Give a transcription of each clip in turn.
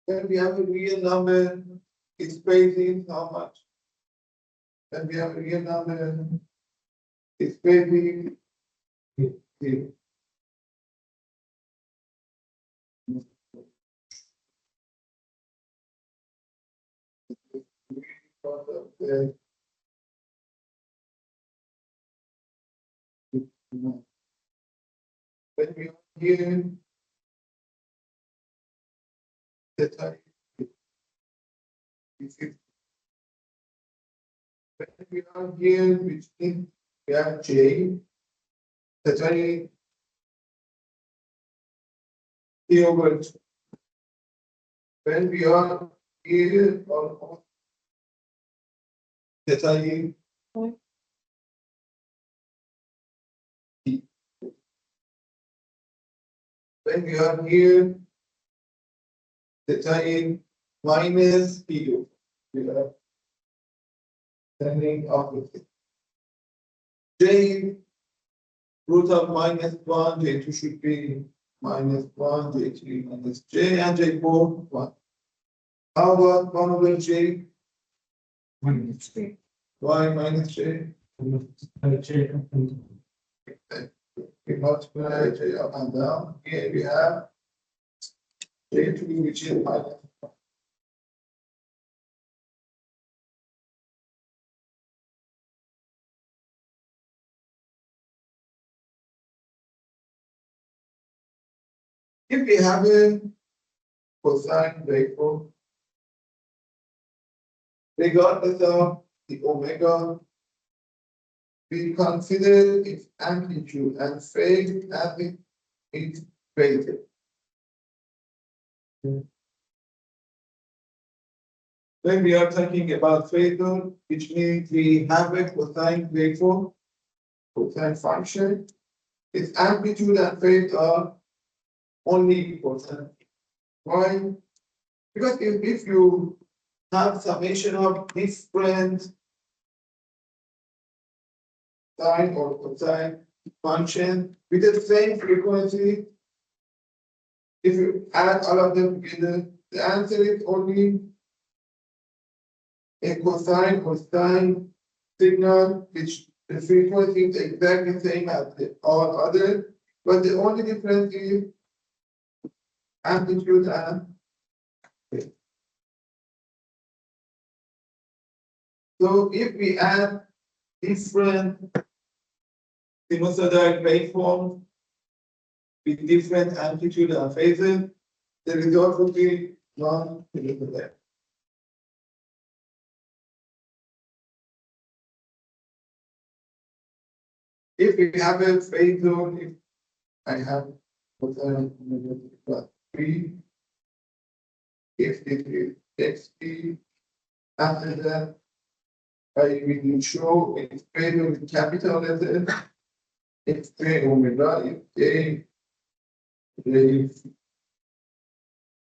When we have a real number, its base is how much? When we have a real number, its base is 0. When we are here, the type is 50. When we are here, which means we have J, the type T over 2. When we are here, or the type T. When we are here, the type minus P2. We are turning opposite. J root of -1, J2 should be -1, J3 minus J, and J4 1. How about 1 over J? Minus J. Why minus J? J. We multiply J up and down. Here we have J2, which is minus 1. If we have a cosine waveform, regardless of the omega, we consider its amplitude and phase as its phase. When we are talking about phasor, which means we have a cosine waveform, cosine function, its amplitude and phase are only important. Why? Because if you have summation of different sine or cosine function with the same frequency, if you add all of them together, the answer is only a cosine or sine signal, which the frequency is exactly the same as all other, but the only difference is amplitude and phase. So if we add different sinusoidal waveforms with different amplitude and phases, the result would be non-sinusoidal. If we have a phasor, if I have cosine plus 3, if it is xt, after that I will show its phasor with capital letter. It's J omega,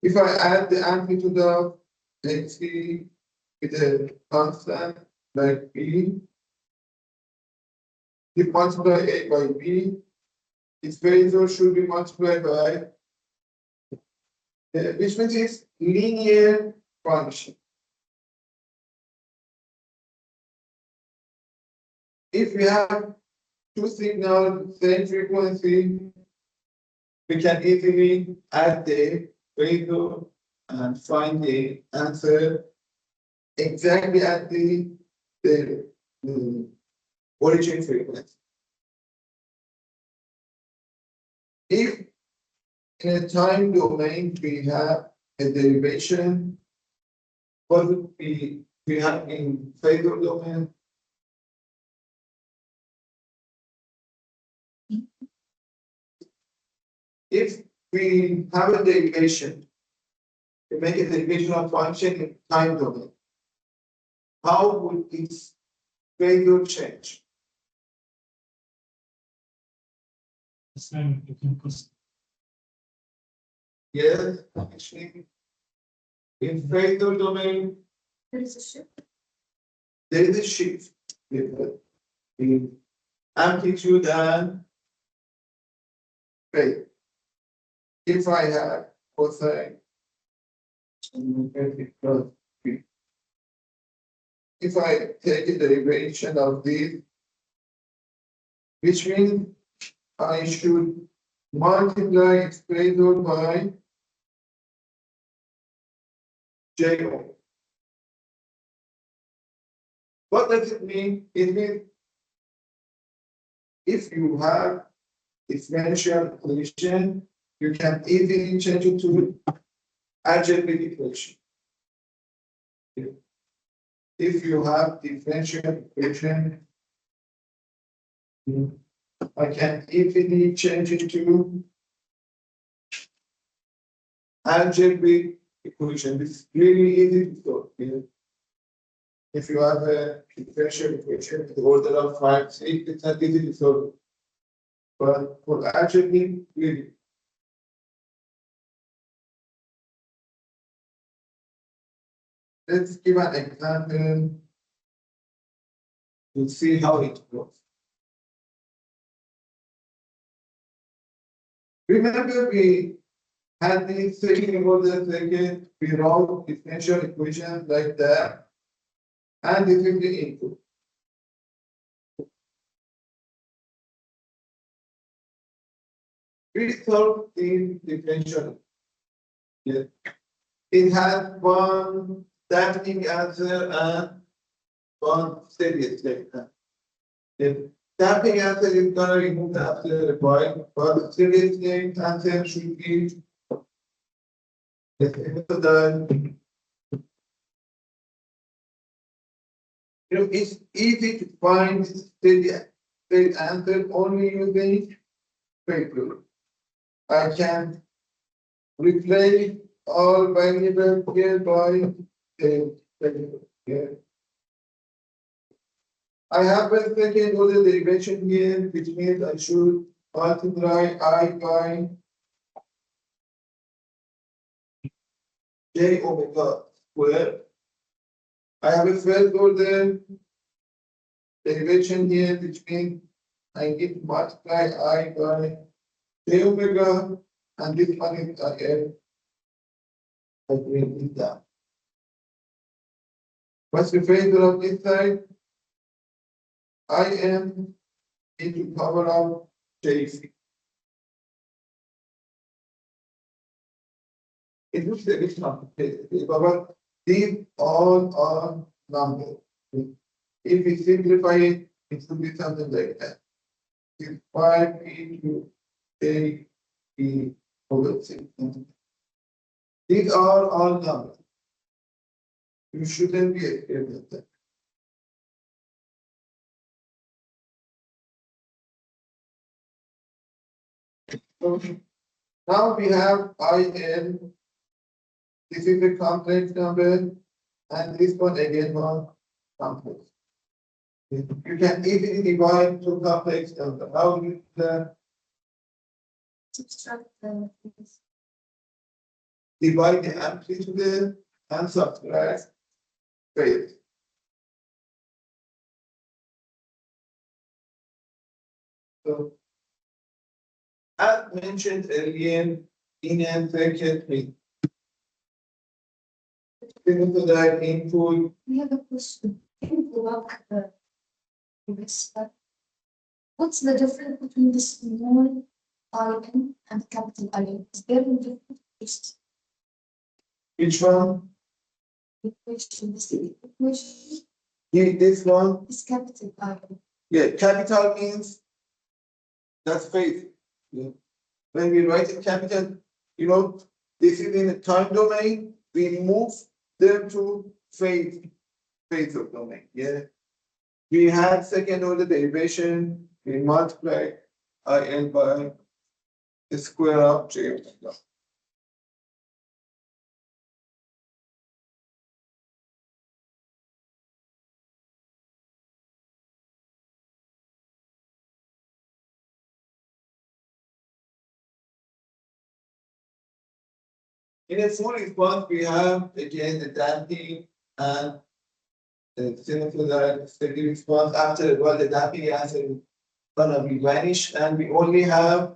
if I add the amplitude of xt with a constant like b, if multiply a by b, its phasor should be multiplied by, which means it's linear function. If we have two signals, same frequency, we can easily add the phasor and find the answer exactly at the origin frequency. If in a time domain we have a derivation, what would we have in phasor domain? If we have a derivation, we make a derivation of function in time domain, how would its phasor change? Yes, actually, in phasor domain, There is a shift. there is a shift in amplitude and phase. If I have cosine If I take a derivation of this, which means I should multiply expressor by J O. What does it mean? It means if you have differential equation, you can easily change it to algebraic equation. If you have differential equation, I can easily change it to algebraic equation. It's really easy to solve. If you have a differential equation in the order of 5, 6, it's not easy to solve. But for algebraic, really. Let's give an example to see how it works. Remember, we had the second order circuit, we wrote differential equation like that, and this is the input. We solved the differential. Yeah. It had one damping answer and one steady state. The damping answer is gonna remove the absolute required, but the steady state answer should be the it's easy to find steady state answer only using straight rule. I can replace all variables here by a variable here. I have a second order derivation here, which means I should multiply I by j omega squared. I have a first order derivation here, which means I need to multiply I by j omega, and this one is I bring it down. What's the factor of this side? I am into power of JC. It looks a bit complicated, but these all are numbers. If we simplify it, it will be something like that. If 5 into A E over 6. These are all numbers. You shouldn't be scared of that. So now we have IN. This is a complex number, and this one again one complex. You can easily divide two complex numbers. How do you do that? Subtract the Divide the amplitude and subtract phase. So, as mentioned earlier, in a circuit with sinusoidal input, we have a question. Can you go back this? What's the difference between the small IN and capital IN? Is there a difference? which one? Equation, this equation This one? is capital IN. Yeah, capital means that's phase. Yeah. When we write in capital, this is in the time domain, we move them to phase of domain. Yeah. We had second order derivation, we multiply IN by the square of J omega. In a full response, we have again the damping and the sinusoidal steady response. After a while, the damping answer is gonna be vanished, and we only have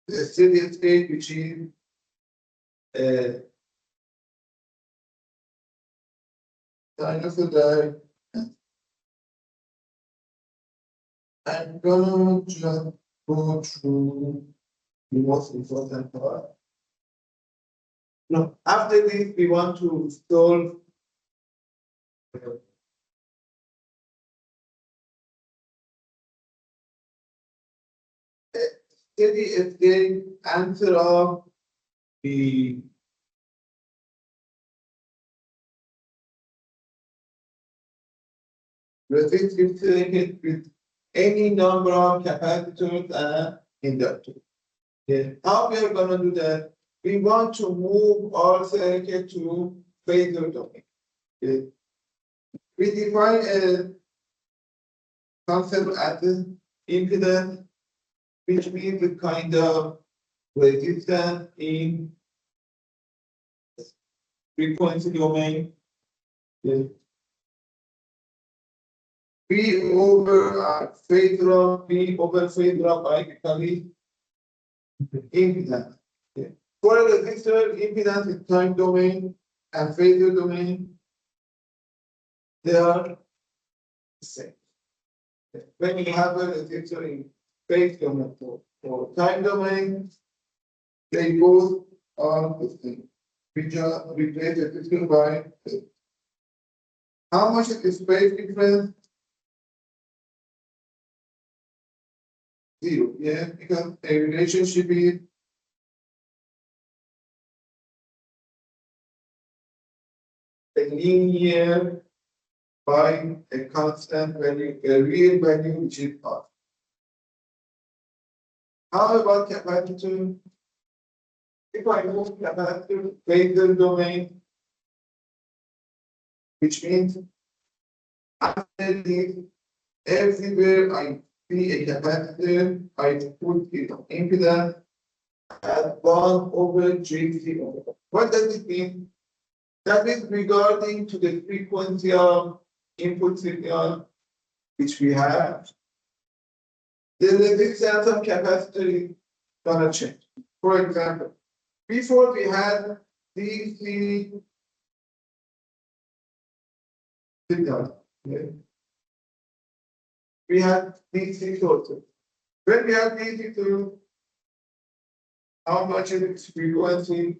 the steady state, which is sinusoidal. I'm gonna just go through the most important part. Now, after this, we want to solve steady state answer of the resistive circuit with any number of capacitors and inductors. Okay. How we are going to do that? We want to move our circuit to phasor domain. Okay. We define a concept as impedance, which means the kind of resistance in frequency domain. Okay. P over phasor, P over phasor basically impedance. Okay. For a resistor, impedance is time domain and phasor domain. They are the same. Okay. When you have a resistor in phase domain or time domain, they both are the same. We just replace the resistor by phase. How much is the phase difference? Zero. Yeah, because a relationship is a linear by a constant value, a real value which is R. How about capacitor? If I move capacitor phasor domain, which means after this, everywhere I see a capacitor, I put its impedance at 1 over GC over. What does it mean? That is regarding to the frequency of input signal which we have. The resistance of capacitor is gonna change. For example, before we had DC signal, okay? We had DC sources. When we have DC source, how much is its frequency?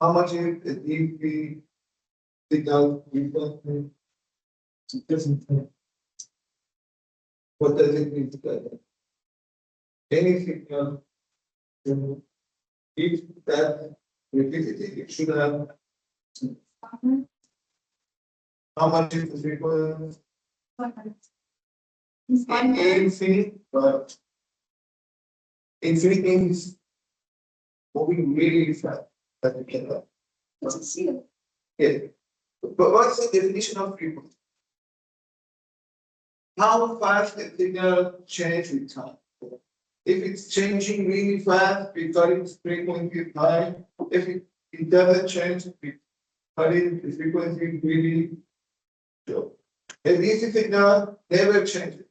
How much is the DC signal frequency? Different thing. What does it mean together? Any signal, if that repeated, it should have how much is the frequency? Infinite, but infinite means moving really fast that we cannot. Yeah. But what's the definition of frequency? How fast the signal changes with time? If it's changing really fast, we call it frequency high. If it doesn't change, we call it the frequency really low. A DC signal never changes.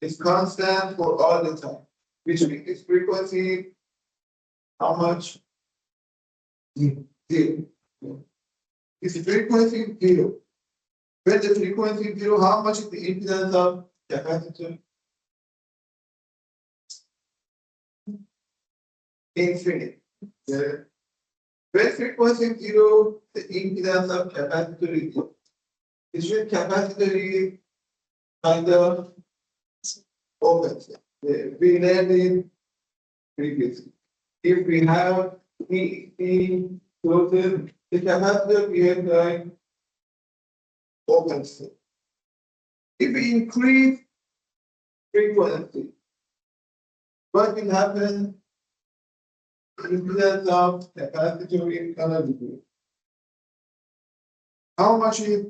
It's constant for all the time, which means its frequency, how much? Zero. It's frequency zero. When the frequency is zero, how much is the impedance of capacitor? Infinite. Yeah. When frequency is zero, the impedance of capacitor is zero. It should capacitor is kind of open. We learned it previously. If we have the sources, the capacitor behaves like open state. If we increase frequency, what will happen? Impedance of capacitor is gonna decrease. How much is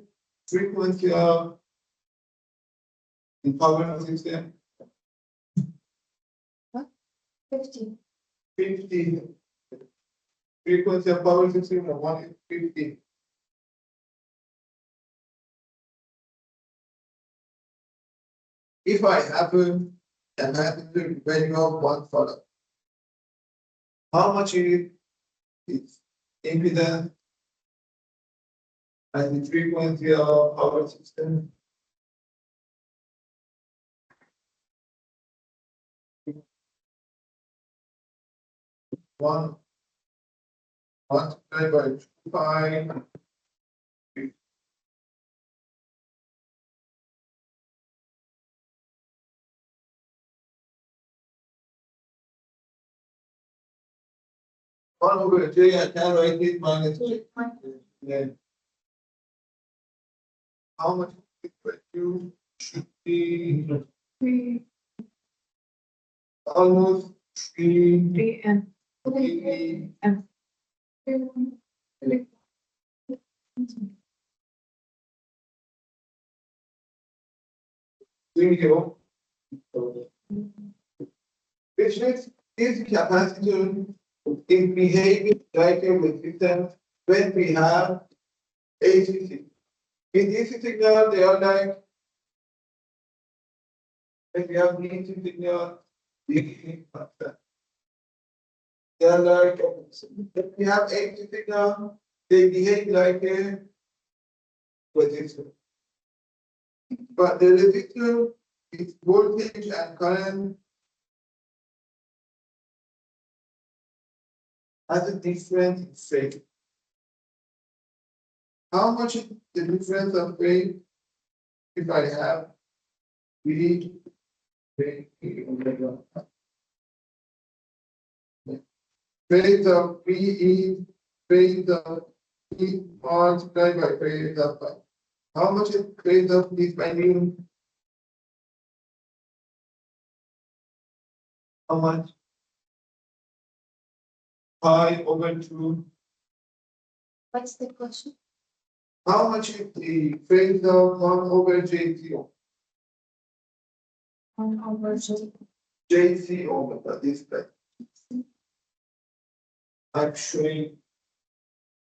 frequency of the power system? 50. 50. Frequency of power system of 1 is 50. If I have a capacitor value of 1 farad, how much is its impedance and the frequency of our system. One multiplied by 2 pi. One over j, I can write it minus j. Then how much Q should be almost 3 3 3 and 0, which means this capacitor is behaving like a resistor when we have AC signal. In DC signal, they are like, when we have DC signal, they are like, when we have AC signal, they behave like a resistor. But the resistor, its voltage and current has a different phase. How much is the difference of phase if I have V omega? Phase of V is phase of E multiplied by phase of phi. How much is phase of this binding? How much? Pi over 2. what's the question? How much is the phase of 1 over J0? 1 over J. JC omega display. I'm showing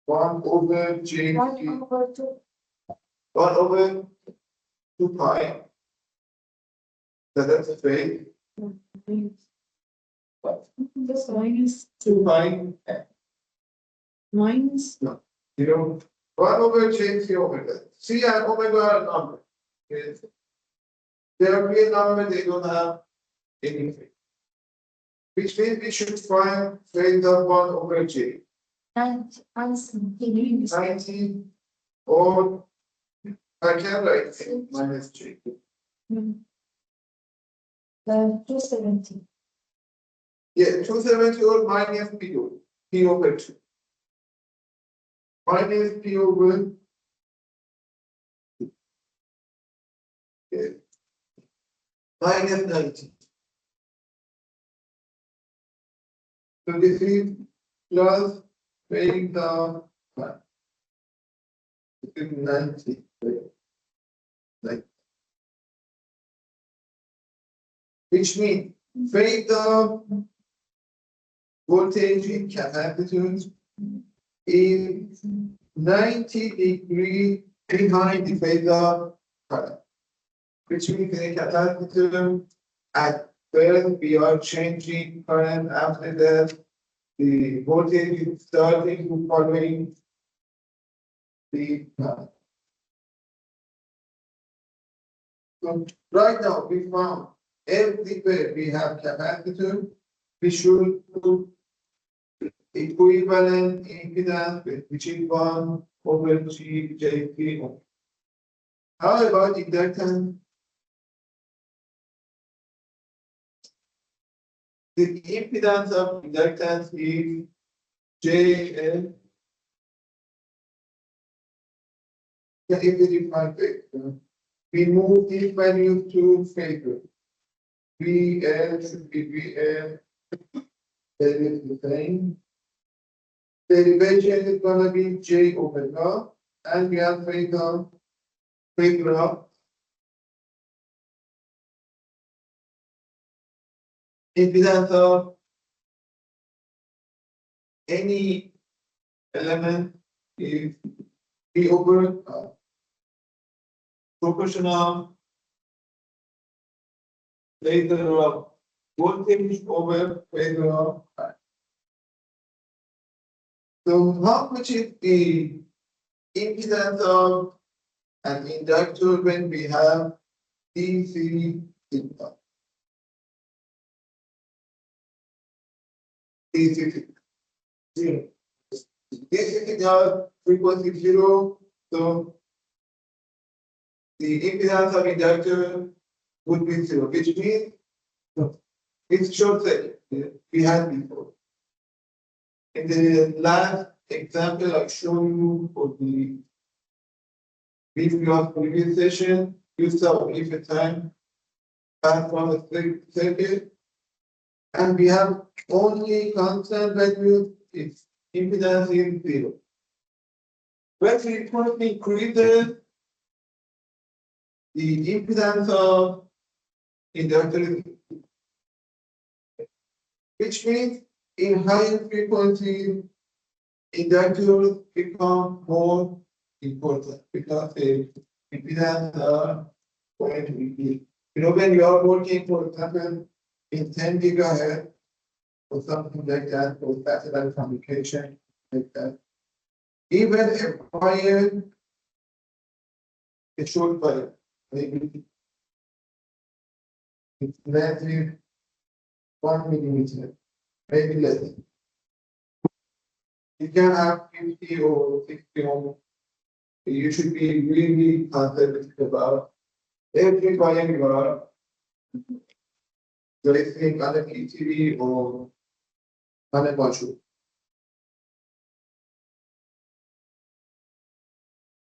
1 over J 1 over 2. 1 over 2 pi. So that's a phase. What? This minus 2 pi minus 0. 1 over JC omega. C and omega are numbers. Yes. They are real numbers, they don't have anything. Which means we should find phase of 1 over J. 90 90 or I can write minus J. 270. Yeah, 270 or minus P over 2. Minus P over yeah, minus 90. So this is plus phase of 1. This is 90. Like, which means phase of voltage in capacitors is 90 degrees behind the phase of current. Which means in a capacitor, at first we are changing current, after that the voltage is starting to following the current. So right now we found everywhere we have capacitor, we should put equivalent impedance which is 1 over G J3. How about inductance? The impedance of inductance is JL. If we define vector, we move these values to favor. VL should be VL. That is the same. The derivation is gonna be J omega, and we have favor of impedance of any element is P over proportional phasor of voltage over phasor of current. So how much is the impedance of an inductor when we have DC signal? DC signal. Zero. DC signal frequency 0. So the impedance of inductor would be 0, which means it's short circuit. We had before. In the last example I showed you for the previous session, you saw if a time pass from a circuit, and we have only constant value, its impedance is 0. When frequency increases, the impedance of inductor is, which means in higher frequency, inductors become more important because the impedance are going to be. When you are working, for example, in 10 gigahertz or something like that, for satellite communication, like that, even a wire, a short wire, maybe it's less than 1 millimeter, maybe less. You can have 50 or 60 ohm. You should be really conservative about every wire you are placing on a PCB or on a module.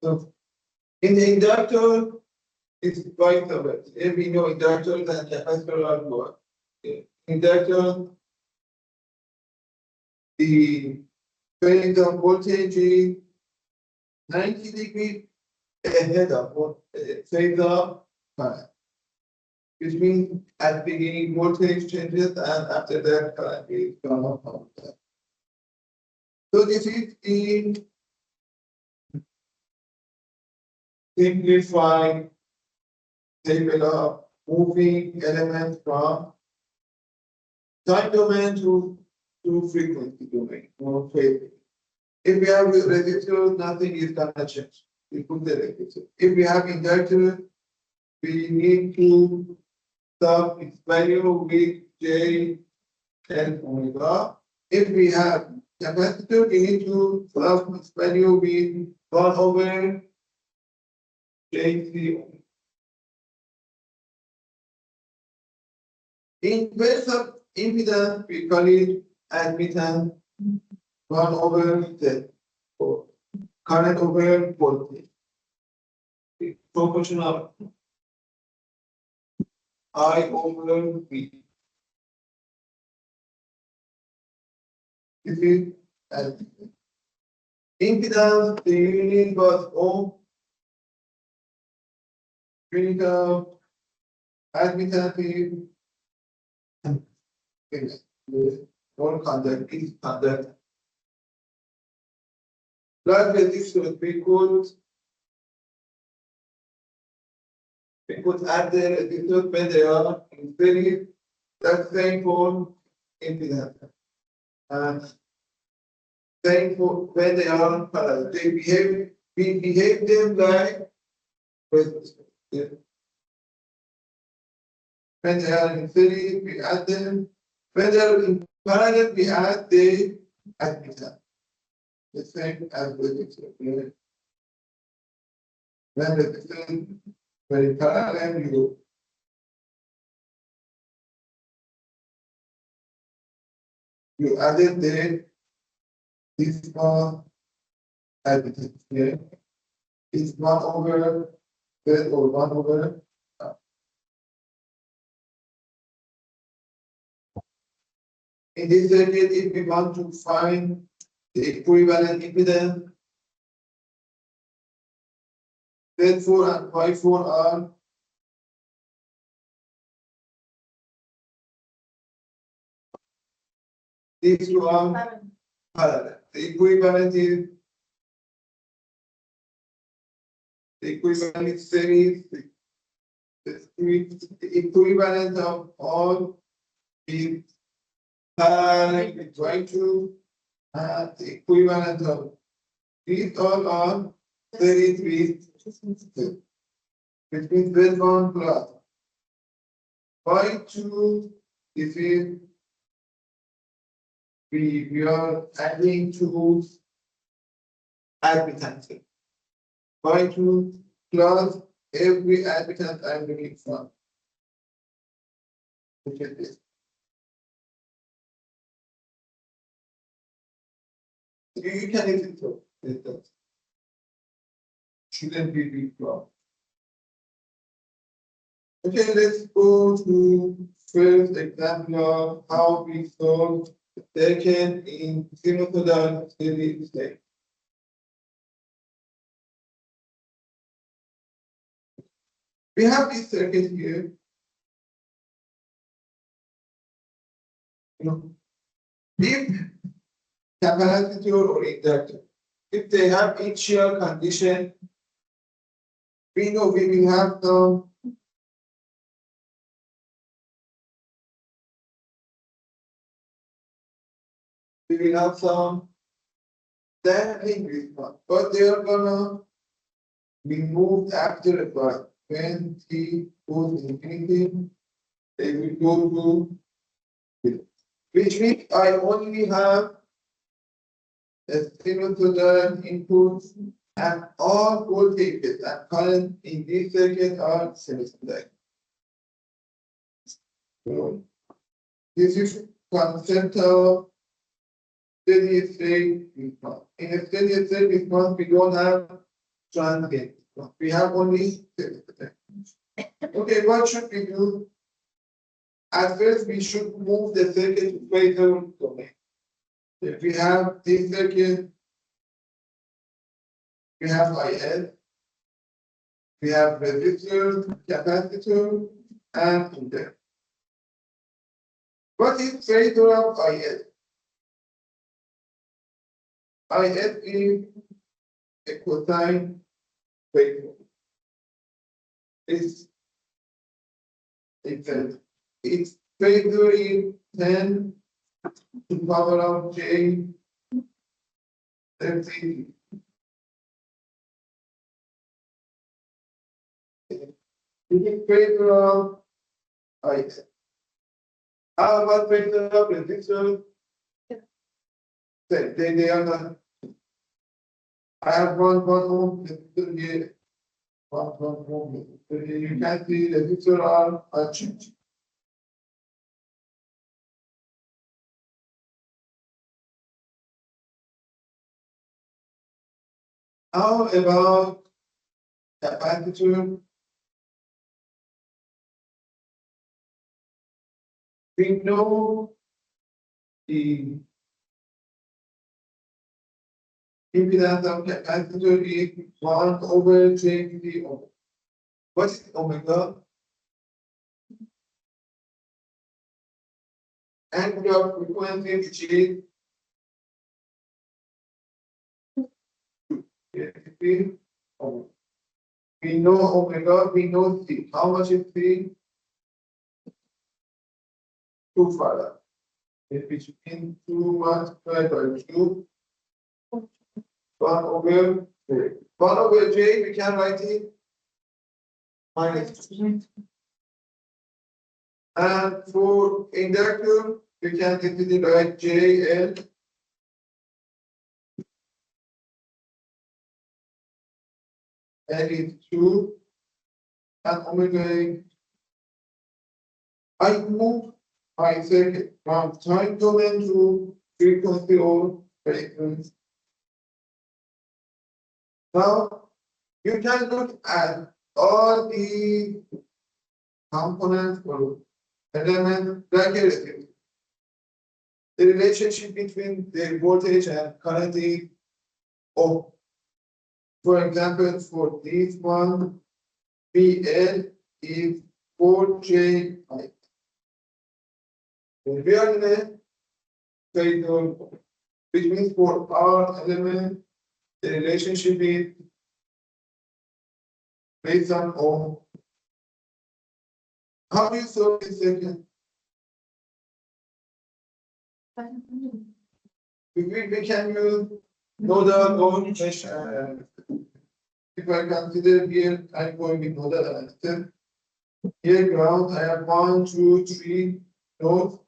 So in the inductor, it's quite covered. If we know inductors and capacitors are what? Inductor, the phase of voltage is 90 degrees ahead of phase of current, which means at the beginning voltage changes and after that current is gone up. So this is the simplified table of moving elements from time domain to frequency domain or phase. If we have resistor, nothing is gonna change. We put the resistor. If we have inductor, we need to sub its value with J and omega. If we have capacitor, we need to sub its value with 1 over J3 omega. In case of impedance, we call it admittance 1 over Z, or current over voltage. It's proportional I over V. This is admittance. Impedance, the unit was ohm. Unit of admittance is non-conduct is conduct. Blood resistance we could add the resistance when they are in series. That's same for impedance. And same for when they are parallel. We behave them like resistance. When they are in series, we add them. When they are in parallel, we add the admittance. The same as resistance. When resistance very parallel, you added this one admittance here. It's 1 over Z or 1 over. In this circuit, if we want to find the equivalent impedance, Z4 and Y4 are these two are parallel. The equivalent series, the equivalent of all is parallel is going to and the equivalent of these all are 33, which means this one plus y2 if we are adding two admittance. Y2 plus every admittance I'm looking for. Look at this. You can use it for it. Shouldn't be big problem. Okay, let's go to first example of how we solve the second in sinusoidal steady state. We have this circuit here. If capacitor or inductor, if they have initial condition, we know we will have some damping response, but they are gonna be moved after a while. When t goes infinity, they will go to zero. Which means I only have a sinusoidal input and all voltages and current in this circuit are sinusoidal. So this is concept of steady state response. In a steady state response, we don't have transient. We have only steady state. Okay, what should we do? At first, we should move the circuit to phasor domain. If we have this circuit, we have IL, we have resistor, capacitor, and inductor. What is phasor of IL? IL is a cosine phasor. It's phasor is 10 to the power of j 30. It is phasor of IL. How about phasor of resistor? They are not. I have one ohm resistor here. One ohm resistor here. You can see the resistor are unchanged. How about capacitor? We know the impedance of capacitor is 1 over j omega. What is omega? Angular frequency which is omega. We know omega, we know C. How much is C? 2 farad. Which means 2 multiplied by 2. 1 over j. 1 over j, we can write it minus 2. And for inductor, we can easily write JL L is 2 and omega. I move my circuit from time domain to frequency or frequency. Now you can look at all the components or elements like a resistor. The relationship between the voltage and current is O. For example, for this one, PL is 4J. We are in a phasor, which means for our element, the relationship is based on O. How do you solve this second? we can use nodal or mesh. If I consider here, I'm going with nodal analysis. Here ground, I have 1, 2, 3 nodes.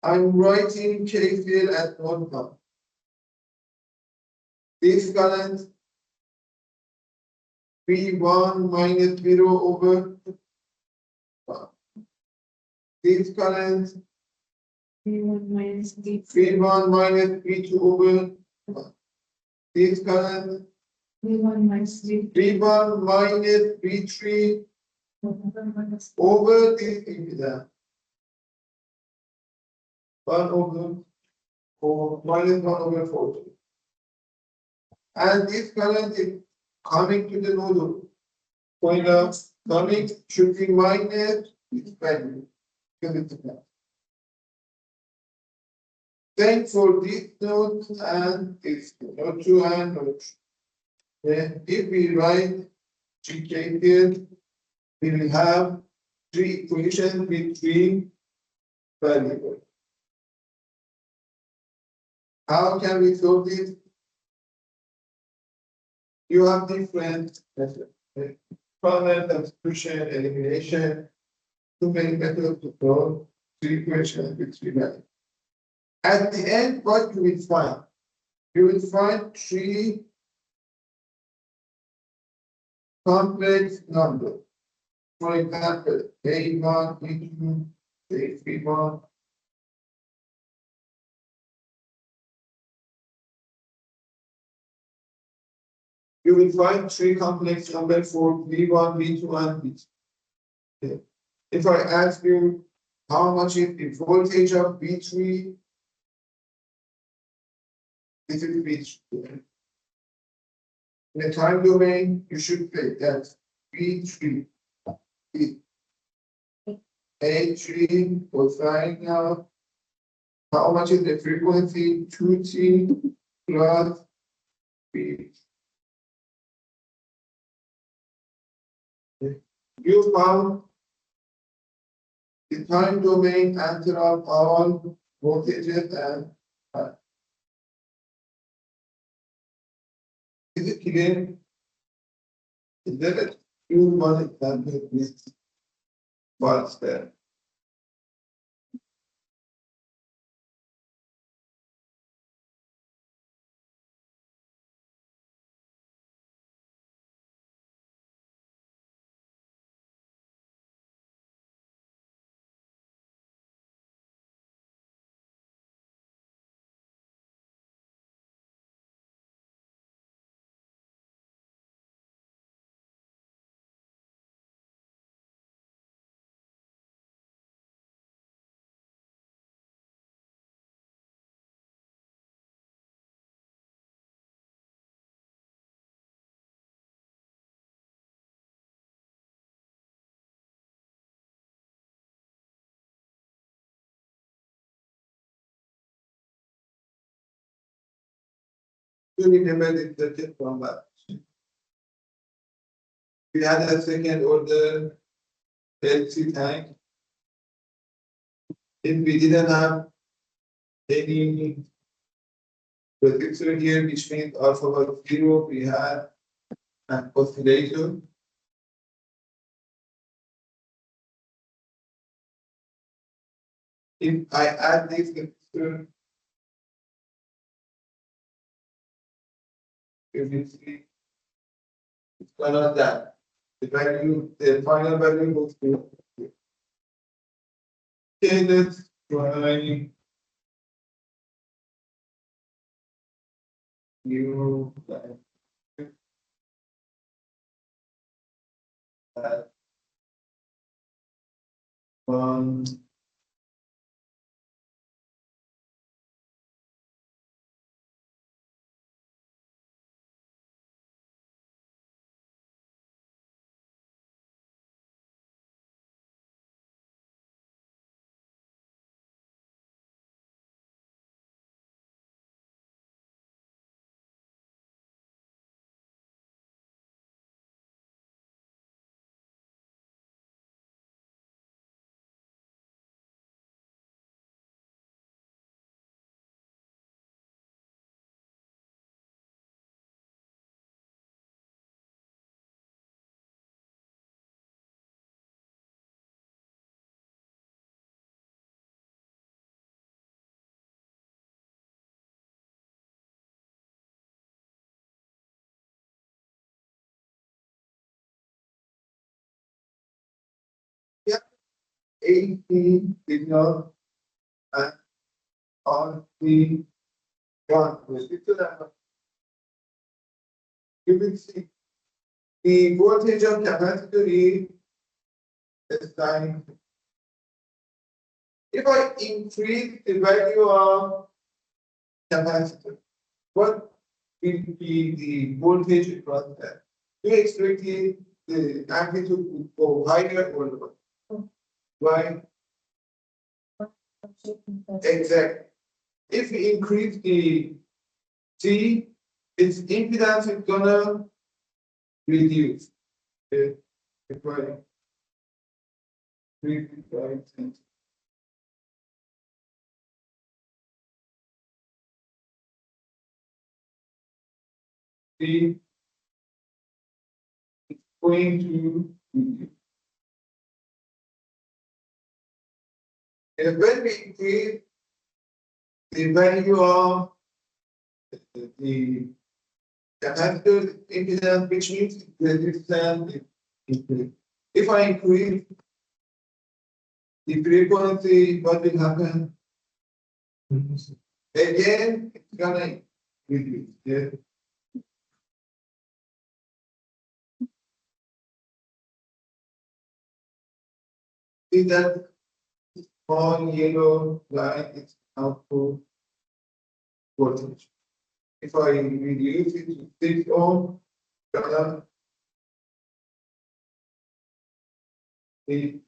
I'm writing KCL at node 1. This current V1 minus 0 over 1. This current V1 minus V1 minus V2 over 1. This current V1 minus V1 minus V3 over this impedance. 1 over 4 minus 1 over 4. And this current is coming to the node. Point of coming should be minus its value. Because it's a plus. Same for this node and this node 2 and node 3. Then if we write GK here, we will have 3 equations with 3 variables. How can we solve this? You have different methods. Final substitution, elimination, too many methods to solve 3 equations with 3 variables. At the end, what you will find? You will find 3 complex numbers. For example, A1, B2, A31. You will find 3 complex numbers for V1, V2, and V3. Okay. If I ask you how much is the voltage of V3, this is V3. In the time domain, you should say that V3 is A3 cosine of how much is the frequency 2t plus V. You found the time domain answer of all voltages and is it clear? Is there a few one example with what's there? You remember the tip from that. We had a second order LC tank. If we didn't have any resistor here, which means alpha was 0, we had an oscillator. If I add this resistor, you will see it's gonna that. The value, the final value goes to. Okay, let's try new one. AC signal and RC transistor. You will see the voltage of capacitor is time. If I increase the value of capacitor, what will be the voltage across that? Do you expect the amplitude would go higher or lower? Why? Exactly. If we increase the C, its impedance is gonna reduce. Okay. If I increase the right, C is going to reduce. And when we increase the value of the capacitor impedance, which means the resistance increase. If I increase the frequency, what will happen? Again, it's gonna reduce. Yeah. See that small yellow line is output voltage. If I reduce it to 6 ohm, gonna be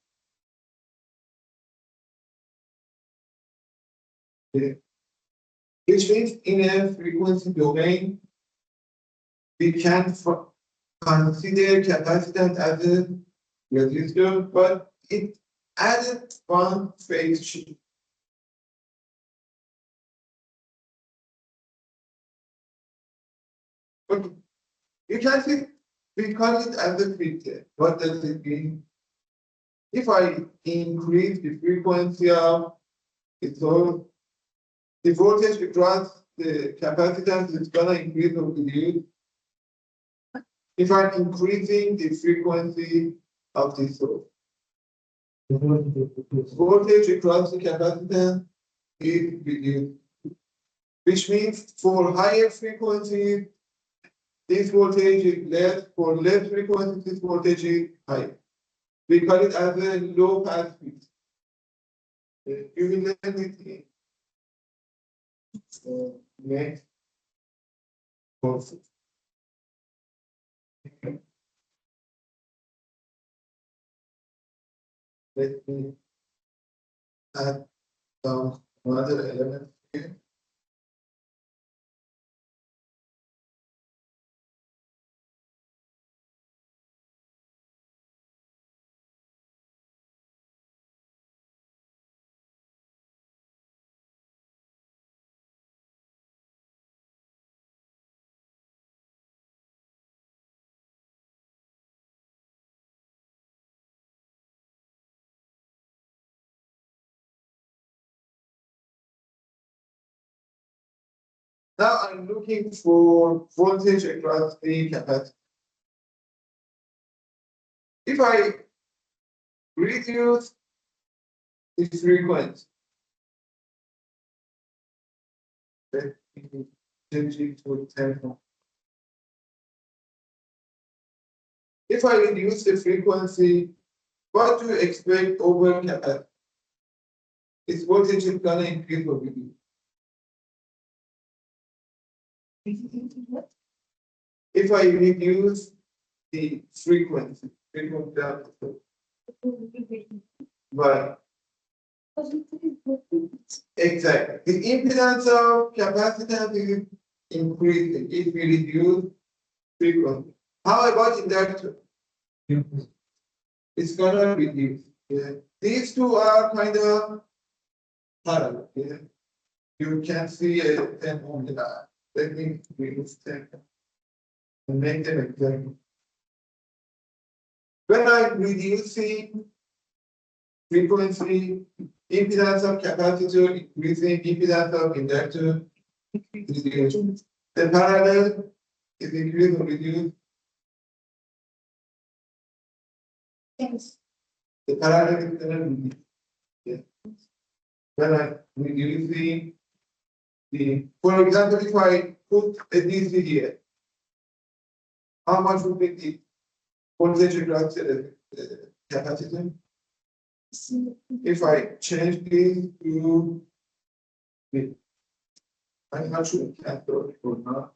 which means in a frequency domain, we can consider capacitance as a resistor, but it added one phase shift. But you can see we call it as a filter. What does it mean? If I increase the frequency of it, so the voltage across the capacitance is gonna increase or reduce. If I'm increasing the frequency of the source, voltage across the capacitance is reduced, which means for higher frequencies, this voltage is less, for less frequencies, this voltage is higher. We call it as a low pass filter. You will learn it in next course. Let me add some other elements here. Now I'm looking for voltage across the capacitor. If I reduce the frequency, let me change it to 10 ohm. If I reduce the frequency, what do you expect over capacitor? Its voltage is gonna increase or reduce. If I reduce the frequency of the right. Exactly. The impedance of capacitance is increasing if we reduce frequency. How about inductor? It's gonna reduce. Yeah. These two are kind of parallel. Yeah. You can see a 10 on the line. Let me remove 10 and make them exactly. When I'm reducing frequency, impedance of capacitor increasing, impedance of inductor reducing. The parallel is increased or reduced. Yes. The parallel is going to reduce. Then I reduce for example, if I put a DC here, how much would be the voltage across the capacitor? If I change this to the, I'm not sure I can throw it or not.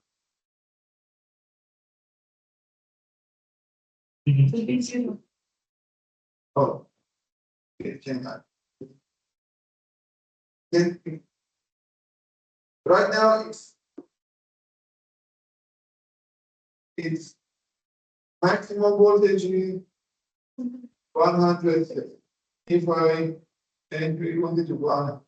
Will be zero. Oh, it cannot. Then, right now it's maximum voltage is 100. If I change frequency to 1,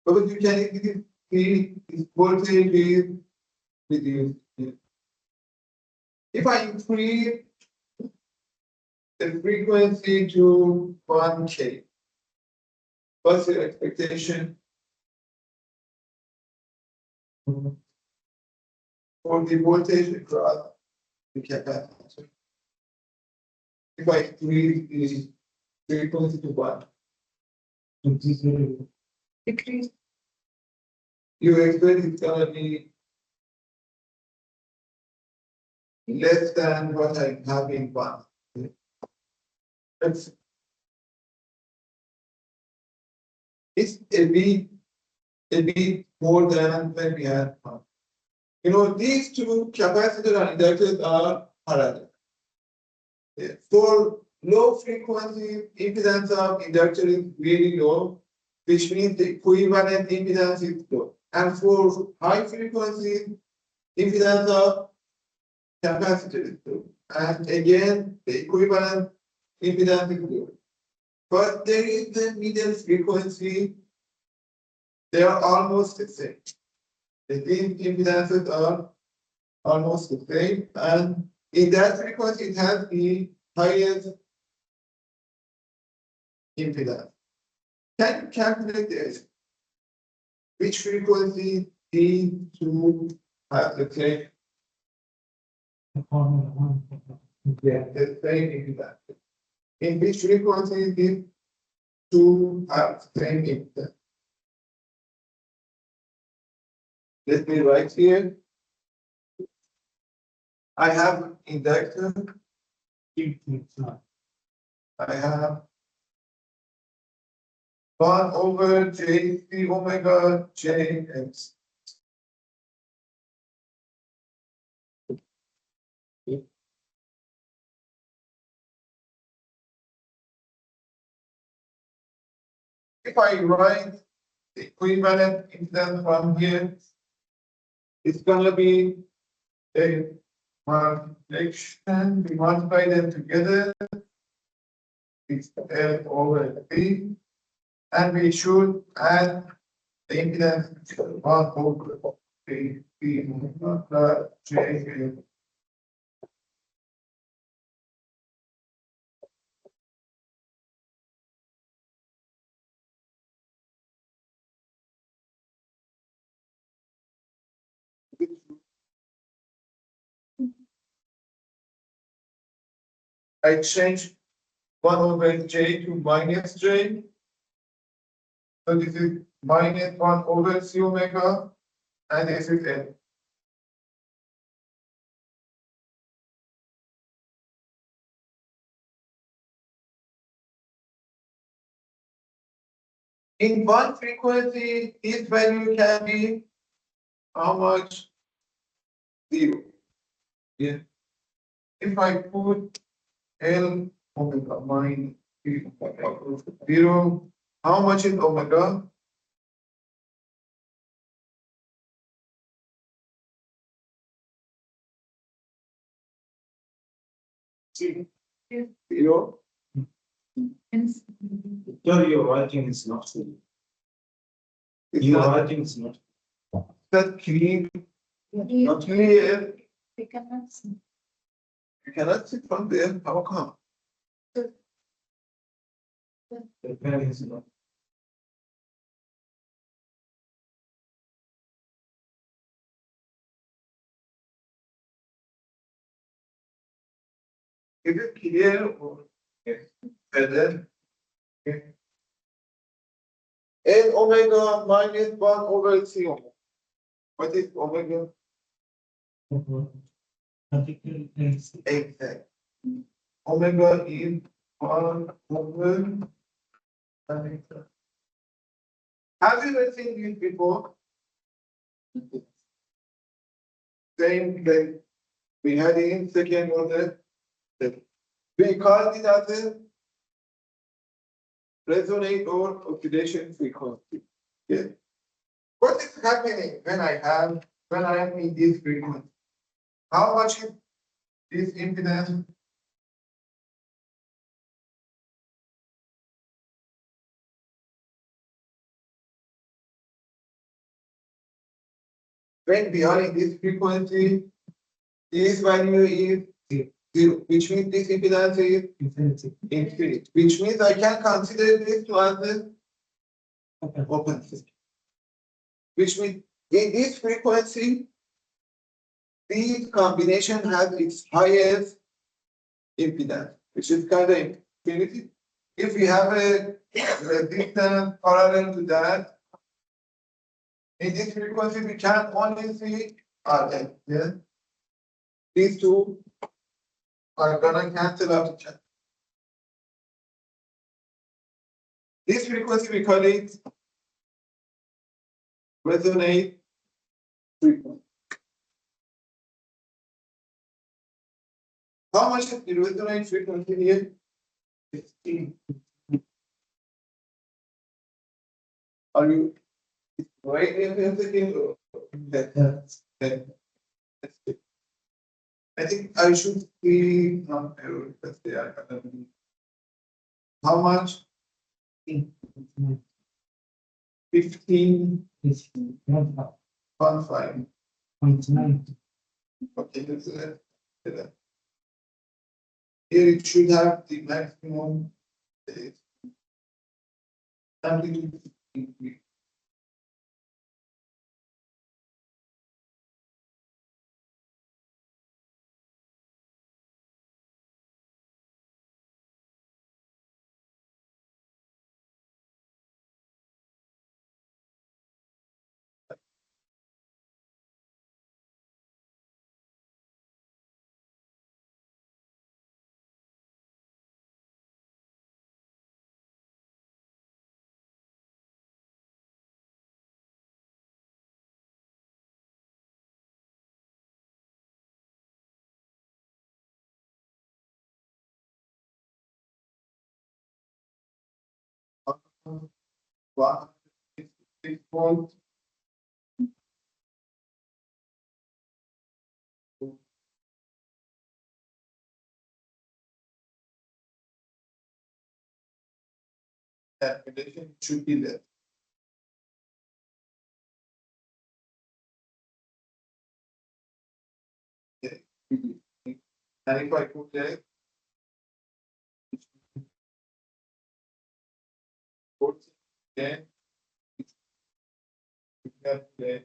but you can see this voltage is reduced. If I increase the frequency to 1K, what's your expectation for the voltage across the capacitor? If I increase the frequency to 1, Decrease. you expect it's gonna be less than what I have in 1. It's a bit more than when we had 1. You know, these two capacitors and inductors are parallel. For low frequency, impedance of inductor is really low, which means the equivalent impedance is low. And for high frequency, impedance of capacitor is low. And again, the equivalent impedance is low. But there is the middle frequency, they are almost the same. The impedances are almost the same, and in that frequency, it has the highest impedance. Can you calculate this? Which frequency these two have the same? Yeah, the same impedance. In which frequency these two have the same impedance? Let me write here. I have inductor. I have 1 over J C omega J X. If I write the equivalent impedance from here, it's gonna be a multiplication. We multiply them together. It's L over B, and we should add the impedance to 1 over B J. I change 1 over J to minus J. So this is minus 1 over C omega, and this is L. In one frequency, this value can be how much? 0. Yeah. If I put L omega minus 0, how much is omega? Zero. Sir, your writing is not clear. It's Your not writing is not. that clean, We not clear. cannot see. You cannot see from there. How come? The pen is not. Is it clear or Yes. better? Okay. N omega minus 1 over C omega. What is omega? Particle is Exact. Omega is 1 over. Have you ever seen this before? Saying that we had in second order, that we call it as a resonate or oxidation frequency. Yeah. What is happening when I am in this frequency? How much is this impedance? When we are in this frequency, this value is zero, which means this impedance is infinite, which means I can consider this to as an open system. Which means in this frequency, this combination has its highest impedance, which is kind of infinity. If we have a resistance parallel to that, in this frequency, we can only see RL. Yeah? These two are gonna cancel out each other. This frequency we call it resonate frequency. How much is the resonate frequency here? 15. Are you right in thinking or that? I think I should be let's say how much? 15 1.5. Okay, let's here it should have the maximum amplitude. One, 6 volt. That relation should be there. Okay. And if I put there, then we have there.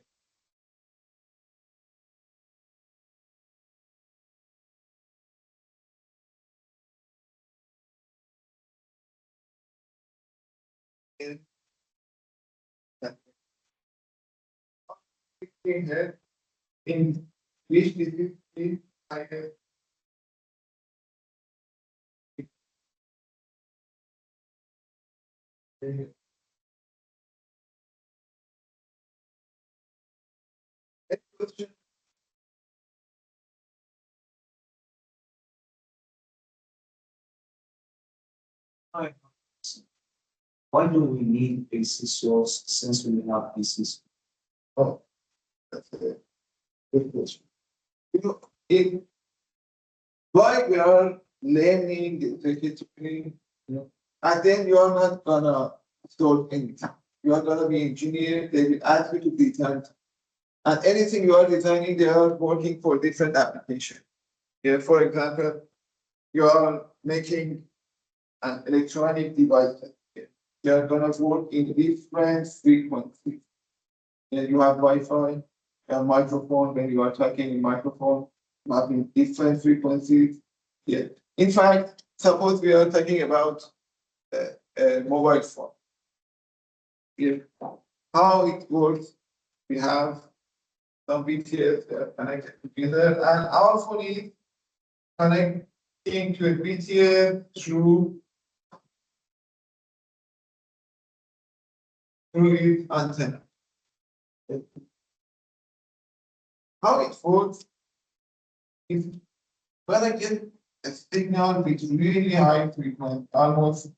Here in which discipline I have next question. Why do we need AC source since we have AC? Oh, that's a good question. You know, in why we are learning the discipline, and then you are not gonna solve anything. You are gonna be engineer, they will ask you to design. And anything you are designing, they are working for different application. Yeah, for example, you are making and electronic devices. They are gonna work in different frequencies. And you have Wi-Fi, a microphone, when you are talking in microphone, you have in different frequencies. Yeah. In fact, suppose we are talking about a mobile phone. Yeah. How it works, we have some BTS that are connected together, and our phone is connecting to a BTS through its antenna. How it works is when I get a signal with really high frequency, almost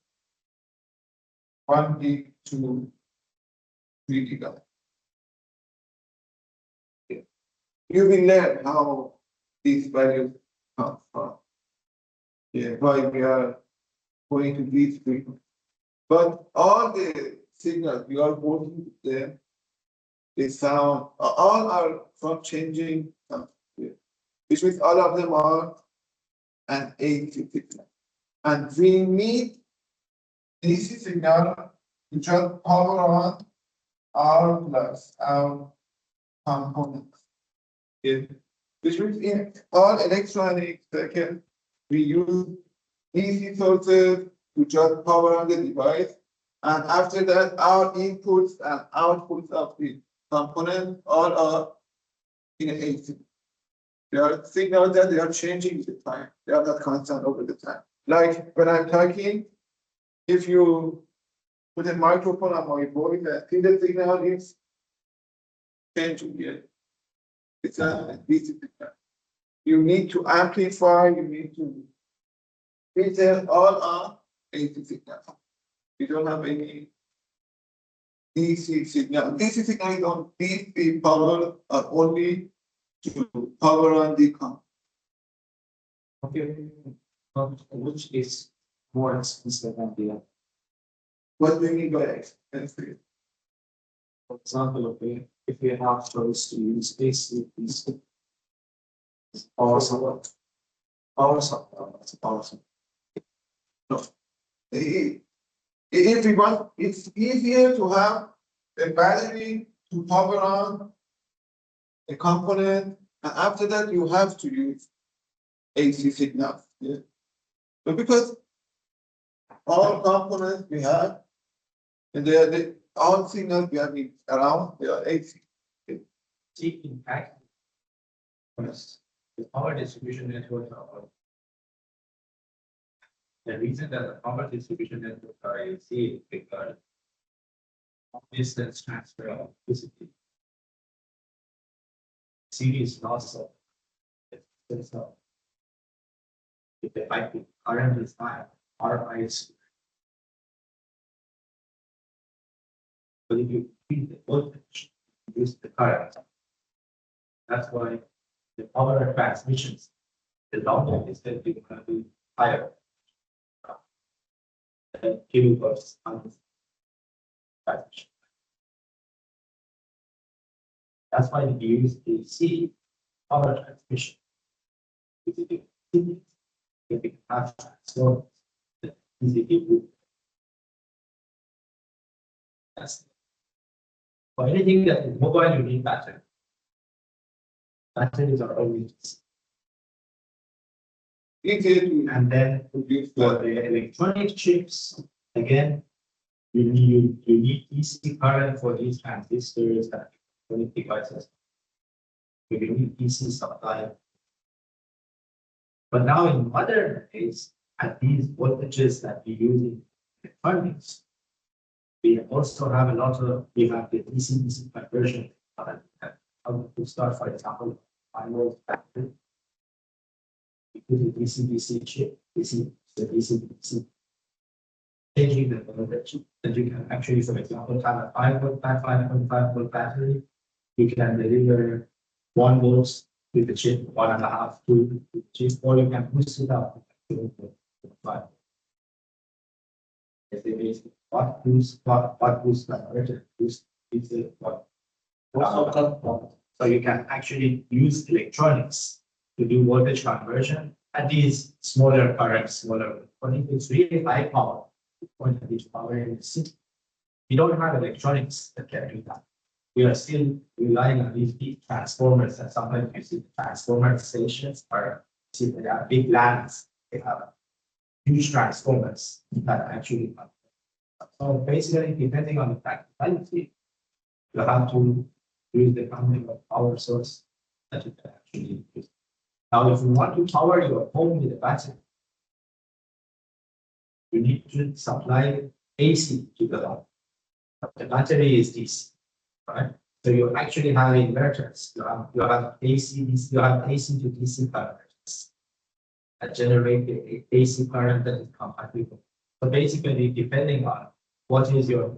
1 gig to 3 gigabytes. You will learn how these values come from. Yeah, why we are going to these frequencies. But all the signals we are working with them, the sound, all are from changing sound. Yeah. Which means all of them are an AC signal. And we need DC signal to just power on our plus our components. Yeah. Which means in all electronic circuits, we use DC sources to just power on the device. And after that, our inputs and outputs of the components all are in AC. They are signals that they are changing with the time. They are not constant over the time. Like when I'm talking, if you put a microphone on my voice, I think the signal is changing here. It's a DC signal. You need to amplify, you need to filter all are AC signals. You don't have any DC signal. DC signal is on DC power are only to power on the comp. Okay, which is more expensive than the other? What do you mean by expensive? For example, okay, if we have choice to use AC, DC, power supply, power supply, power supply. If we want, it's easier to have a battery to power on a component, and after that you have to use AC signals. Yeah. But because all components we have, and they are all signals we have around, they are AC. See, in fact, first, the power distribution networks are. The reason that the power distribution networks are AC is because of distance transfer of electricity. Series loss of itself. If the IP current is high, RI is. But if you increase the voltage, reduce the current. That's why the power transmissions, the longer distance is going to be higher. Than kilovolts on transmission. That's why we use AC power transmission. If you have transformers, then easily move. That's it. For anything that is mobile, you need battery. Batteries are always, Easier to and then produce for that. the electronic chips, again, you need DC current for these transistors and electronic devices. You need DC supply. But now in modern days, at these voltages that we use in electronics, we also have a lot of, we have the DC conversion. To start, for example, 5-volt battery. We put a DC chip, DC, the DC. Changing the voltage, that you can actually, for example, have a 5.5 volt battery. You can deliver 1 volt with the chip, 1.5, 2 with the chip, or you can boost it up to 5. If they basically what boost converter boost is what. So you can actually use electronics to do voltage conversion at these smaller currents, smaller But if it's really high power, point of this power in the city, we don't have electronics that can do that. We are still relying on these big transformers, and sometimes you see the transformer stations are, see they are big lands, they have huge transformers that actually. So basically, depending on the practicality, you have to use the kind of power source that you can actually use. Now, if you want to power your home with a battery, you need to supply AC to the home. But the battery is DC, right? So you actually have inverters. You have AC, DC, you have AC to DC converters that generate the AC current that is compatible. So basically, depending on what is your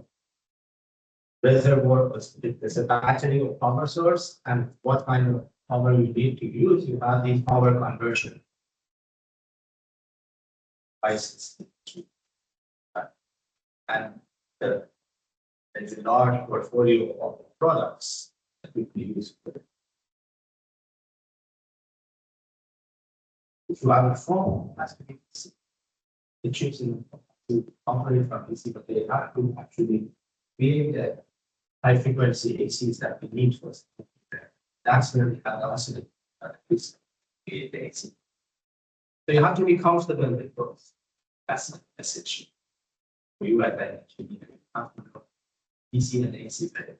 reservoir, if there's a battery or power source, and what kind of power you need to use, you have these power conversion devices. And there's a large portfolio of products that we can use. If you have a phone, that's the chips in to operate from AC, but they have to actually create the high frequency ACs that we need for. That's where we have also create the AC. So you have to be comfortable with both. That's the message. For you at that, you need to be comfortable. DC and AC better.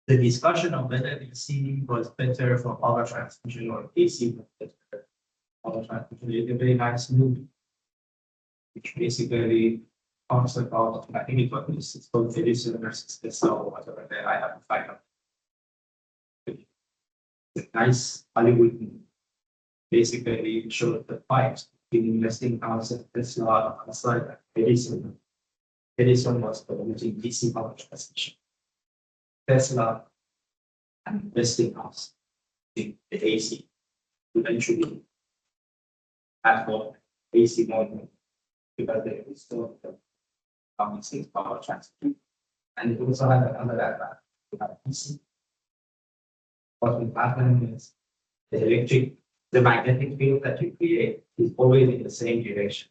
The discussion of whether DC was better for power transmission or AC was better for power transmission is a very nice movie, which basically talks about, I think it was it's called Edison versus Tesla or whatever that I have to find out. It's a nice Hollywood movie. Basically showed the fight between Westinghouse and Tesla on the side of Edison. Edison was using DC power transmission. Tesla and Westinghouse in the AC eventually had more AC model because they restored the balancing power transmission. And it also had another advantage. We have DC. What will happen is the magnetic field that you create is always in the same direction.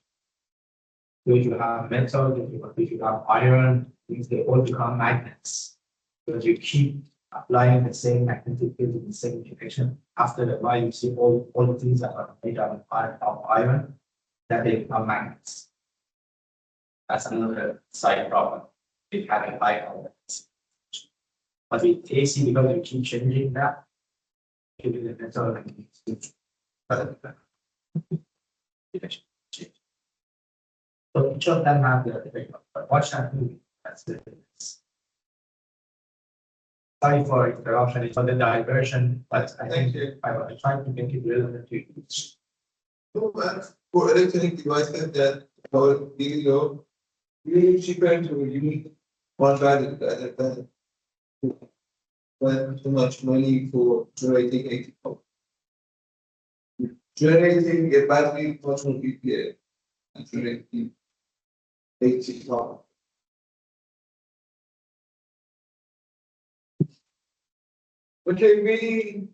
So if you have metal, if you have iron, they all become magnets. Because you keep applying the same magnetic field in the same direction. After a while, you see all the things that are made out of iron, that they become magnets. That's another side problem with having high power. But with AC, because you keep changing that, giving the metal direction change. So each of them have their effect. But watch that movie. That's the difference. Sorry for interruption, it's on the diversion, but I think I tried to make it relevant to you. So, for electronic devices that are really low, really cheaper to use one value rather than spend too much money for generating 80 power. Generating a battery is much more easier than generating 80 power. Okay, we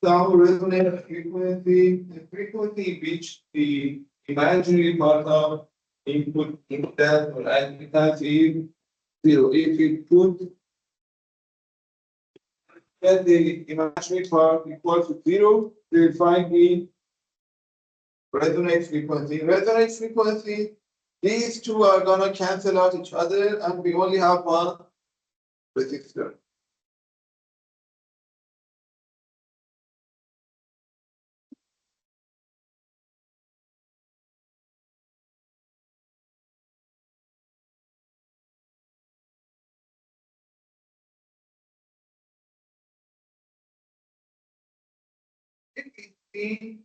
sound resonant frequency, the frequency which the imaginary part of input impedance or admittance is 0. If we put then the imaginary part equal to 0, we will find the resonance frequency. Resonance frequency, these two are gonna cancel out each other and we only have one resistor. If we see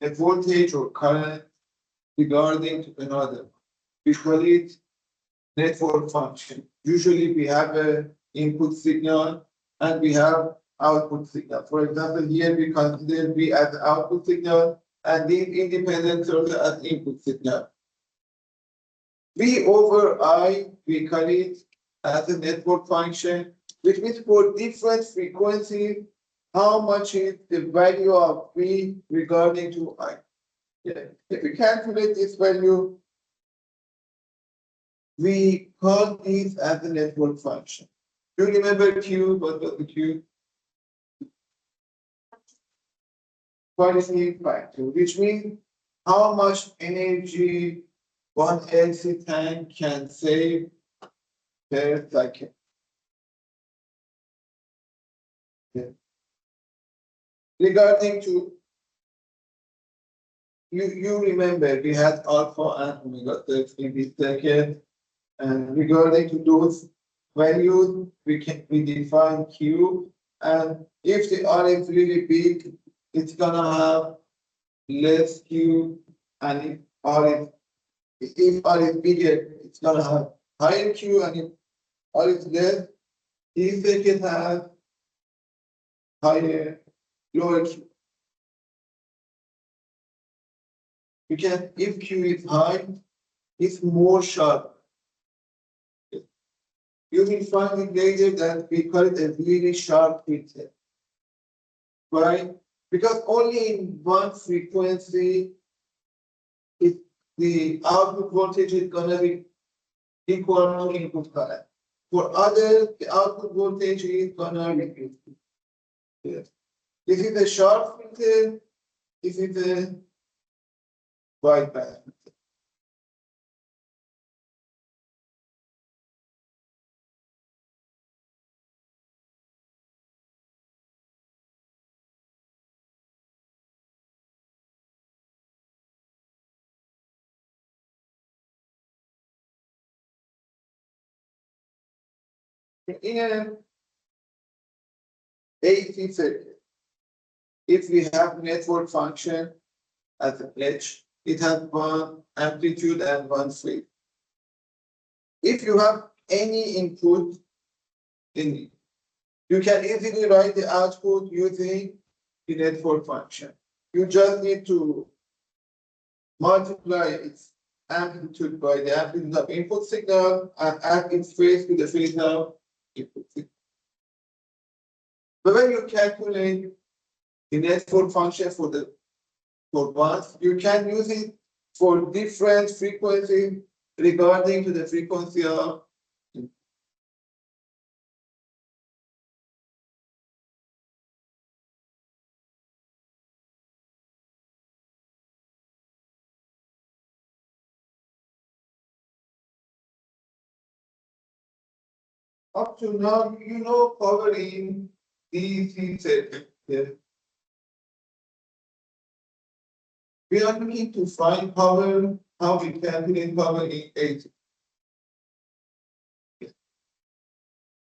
a voltage or current regarding to another, we call it network function. Usually we have an input signal and we have output signal. For example, here we consider B as output signal and these independent sources as input signal. V over I, we call it as a network function, which means for different frequencies, how much is the value of V regarding to I. Yeah. If we calculate this value, we call this as the network function. Do you remember Q? What was the Q? Quantity factor, which means how much energy one LC tank can save per second. Yeah. Regarding to you remember we had alpha and omega steps in this second, and regarding to those values, we define Q, and if the R is really big, it's gonna have less Q, and if R is bigger, it's gonna have higher Q, and if R is less, this circuit has higher, lower Q. If Q is high, it's more sharp. You will find it later that we call it a really sharp filter. Right? Because only in one frequency, the output voltage is gonna be equal to input current. For others, the output voltage is gonna be yes. This is a sharp filter, this is a wide band. In an AC circuit, if we have network function as an edge, it has one amplitude and one phase. If you have any input in, you can easily write the output using the network function. You just need to multiply its amplitude by the amplitude of input signal and add its phase to the phase of input signal. But when you calculate the network function for once, you can use it for different frequencies regarding to the frequency of up to now, you know, power in DC circuit. Yeah. We are looking to find power, how we calculate power in AC.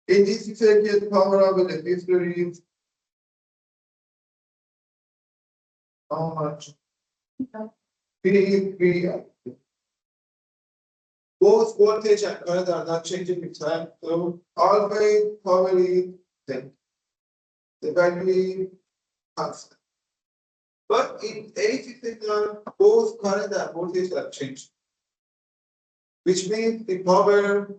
In DC circuit, power of a resistor is how much? P. Both voltage and current are not changing with time, so always power is same. The value is constant. But in AC signal, both current and voltage are changing, which means the power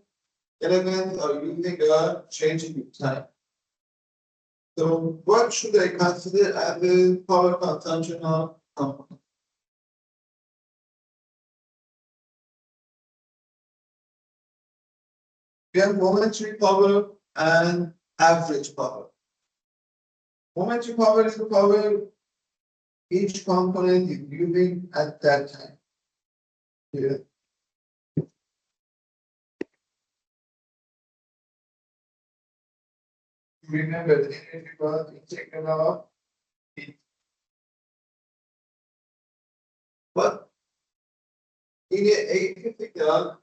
elements are using are changing with time. So what should I consider as the power consumption of component? We have momentary power and average power. Momentary power is the power each component is using at that time. Here. Remember the energy was integral of it. But in a AC signal,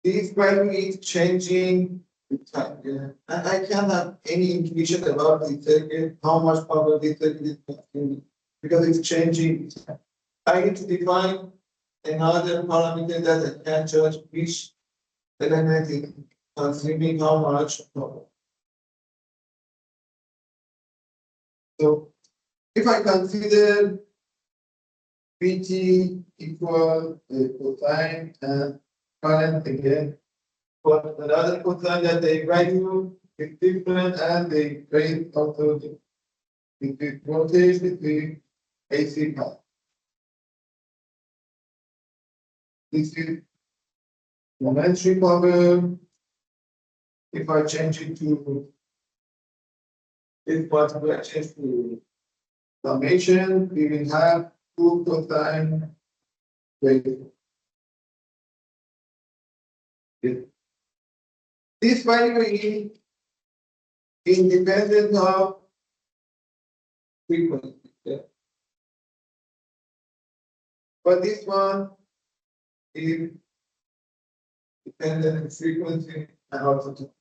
this value is changing with time. Yeah. And I can't have any intuition about the circuit, how much power this circuit is consuming, because it's changing. I need to define another parameter that I can judge which element is consuming how much power. So if I consider Vt equal cosine and current again, but another cosine that the value is different and the rate also different. between voltage between AC power. This is momentary power. If I change it to this particular change to summation, we will have 2 cosine wave. This value is independent of frequency. Yeah. But this one is dependent on frequency and also time.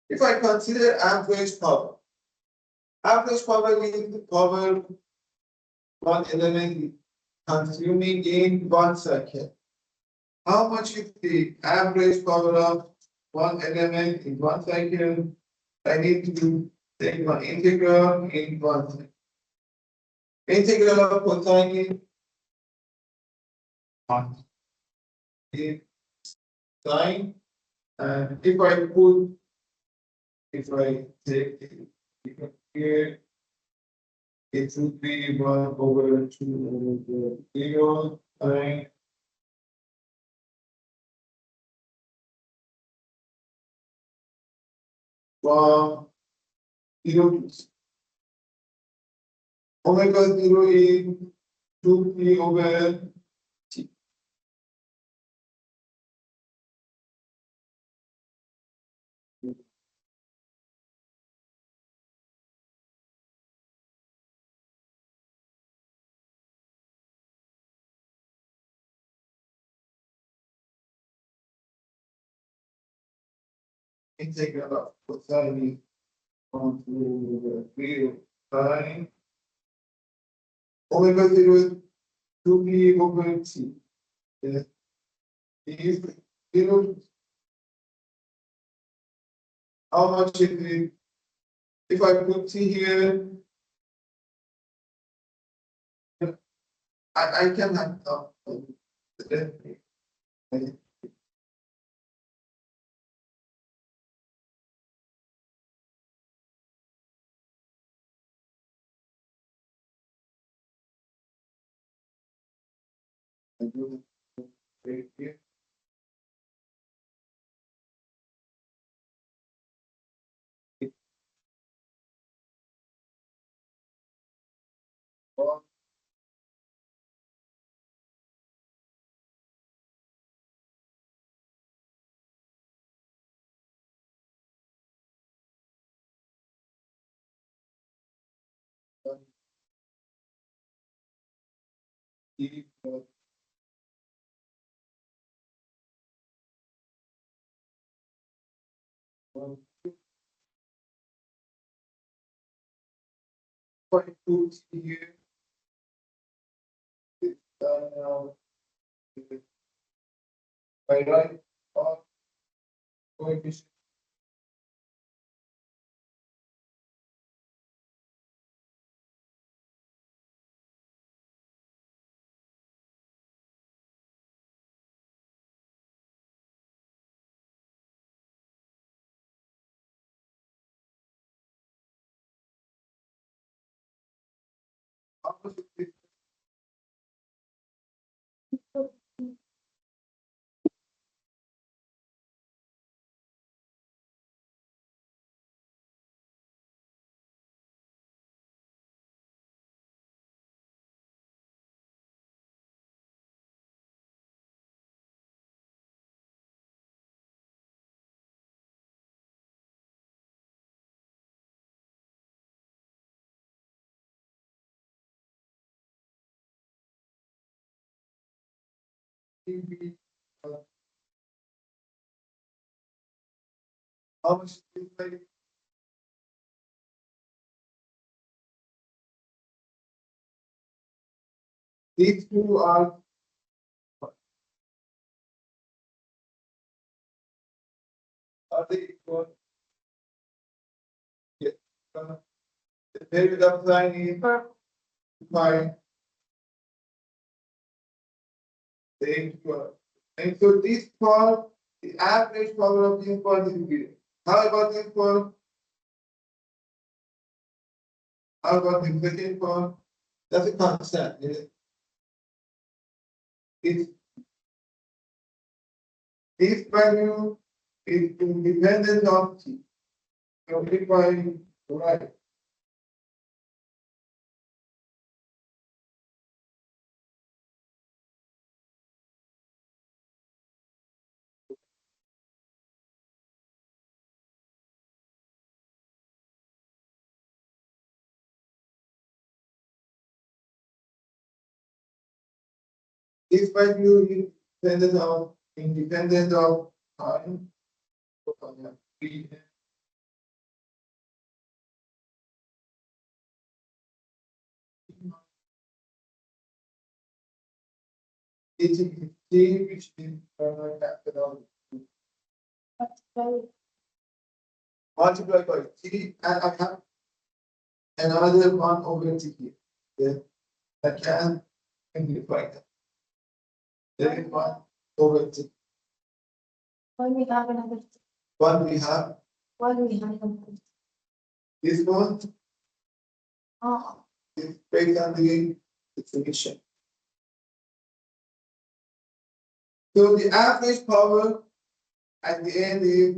If I consider average power means the power one element is consuming in 1 second. How much is the average power of one element in 1 second? I need to take my integral in 1 second. Integral of cosine is sine, and if I take it here, it would be 1 over 2 over 0 sine 1 0 to omega 0 is 2 over t. Integral of cosine 1 over 0 sine omega 0 is 2 over t. Yes. If 0, how much is it? If I put t here, I can have put here. By right of coefficient. How much is it? How much is it? These two are they equal? Yes. The period of line is 5. They equal. And so this part, the average power of this part is given. How about this part? How about the second one? That's a constant. It's this value is independent of t. So if I write this value is independent of time, so I have t. It is t which is capital But well, multiplied by t, and I have another one over t here. Yeah, I can simplify that. There is one over t. when we have another, One we have when we have another. this one Ah, is based on the definition. So the average power at the end is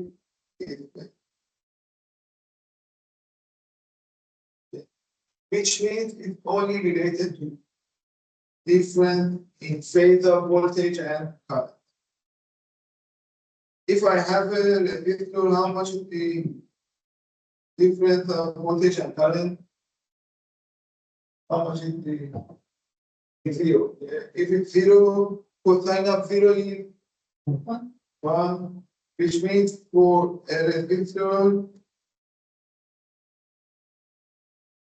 which means it's only related to difference in phase of voltage and current. If I have a resistor, how much is the difference of voltage and current? How much is the zero? If it's zero, cosine of zero is one, which means for a resistor,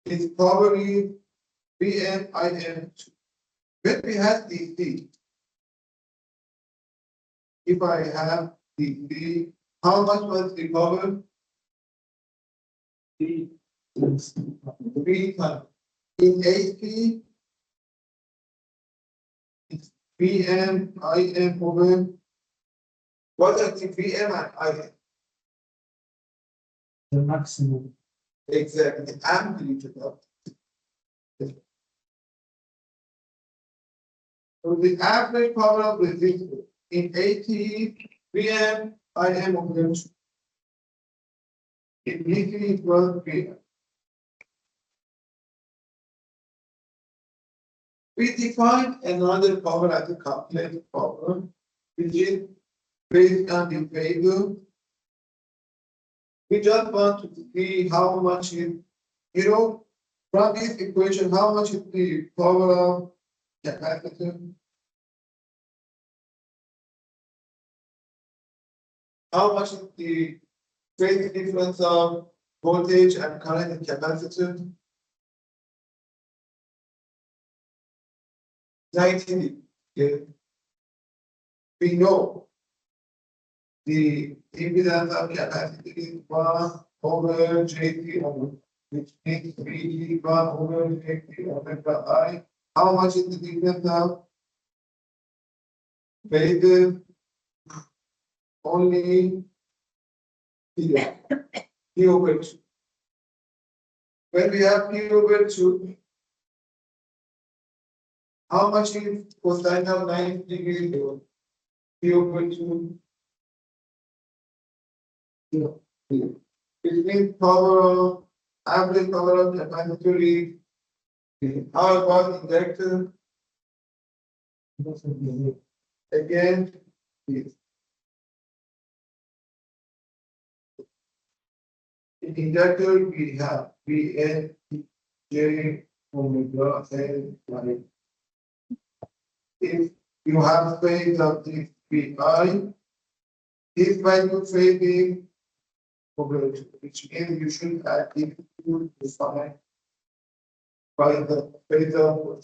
its power is Vm Im. When we have DC, if I have DC, how much was the power? T. 3 times. In AC, it's Vm Im over. What are the Vm and Im? The maximum. Exactly, amplitude of. So the average power of resistor in AC, Vm Im over 2. In DC, it was Vm. We define another power as a complex power, which is based on the value. We just want to see how much is, from this equation, how much is the power of capacitor? How much is the phase difference of voltage and current in capacitor? 90. Yeah. We know the impedance of capacitor is 1 over JT over, which means VG 1 over JT omega I. How much is the difference of phases? Only P over 2. When we have P over 2, how much is cosine of 90 degrees? P over 2. It means power of average power of capacitor is. How about inductor? Again, is. In inductor, we have Vn J omega N y. If you have phase of this Pi, this value phase is over, which means you should add it to define by the phase of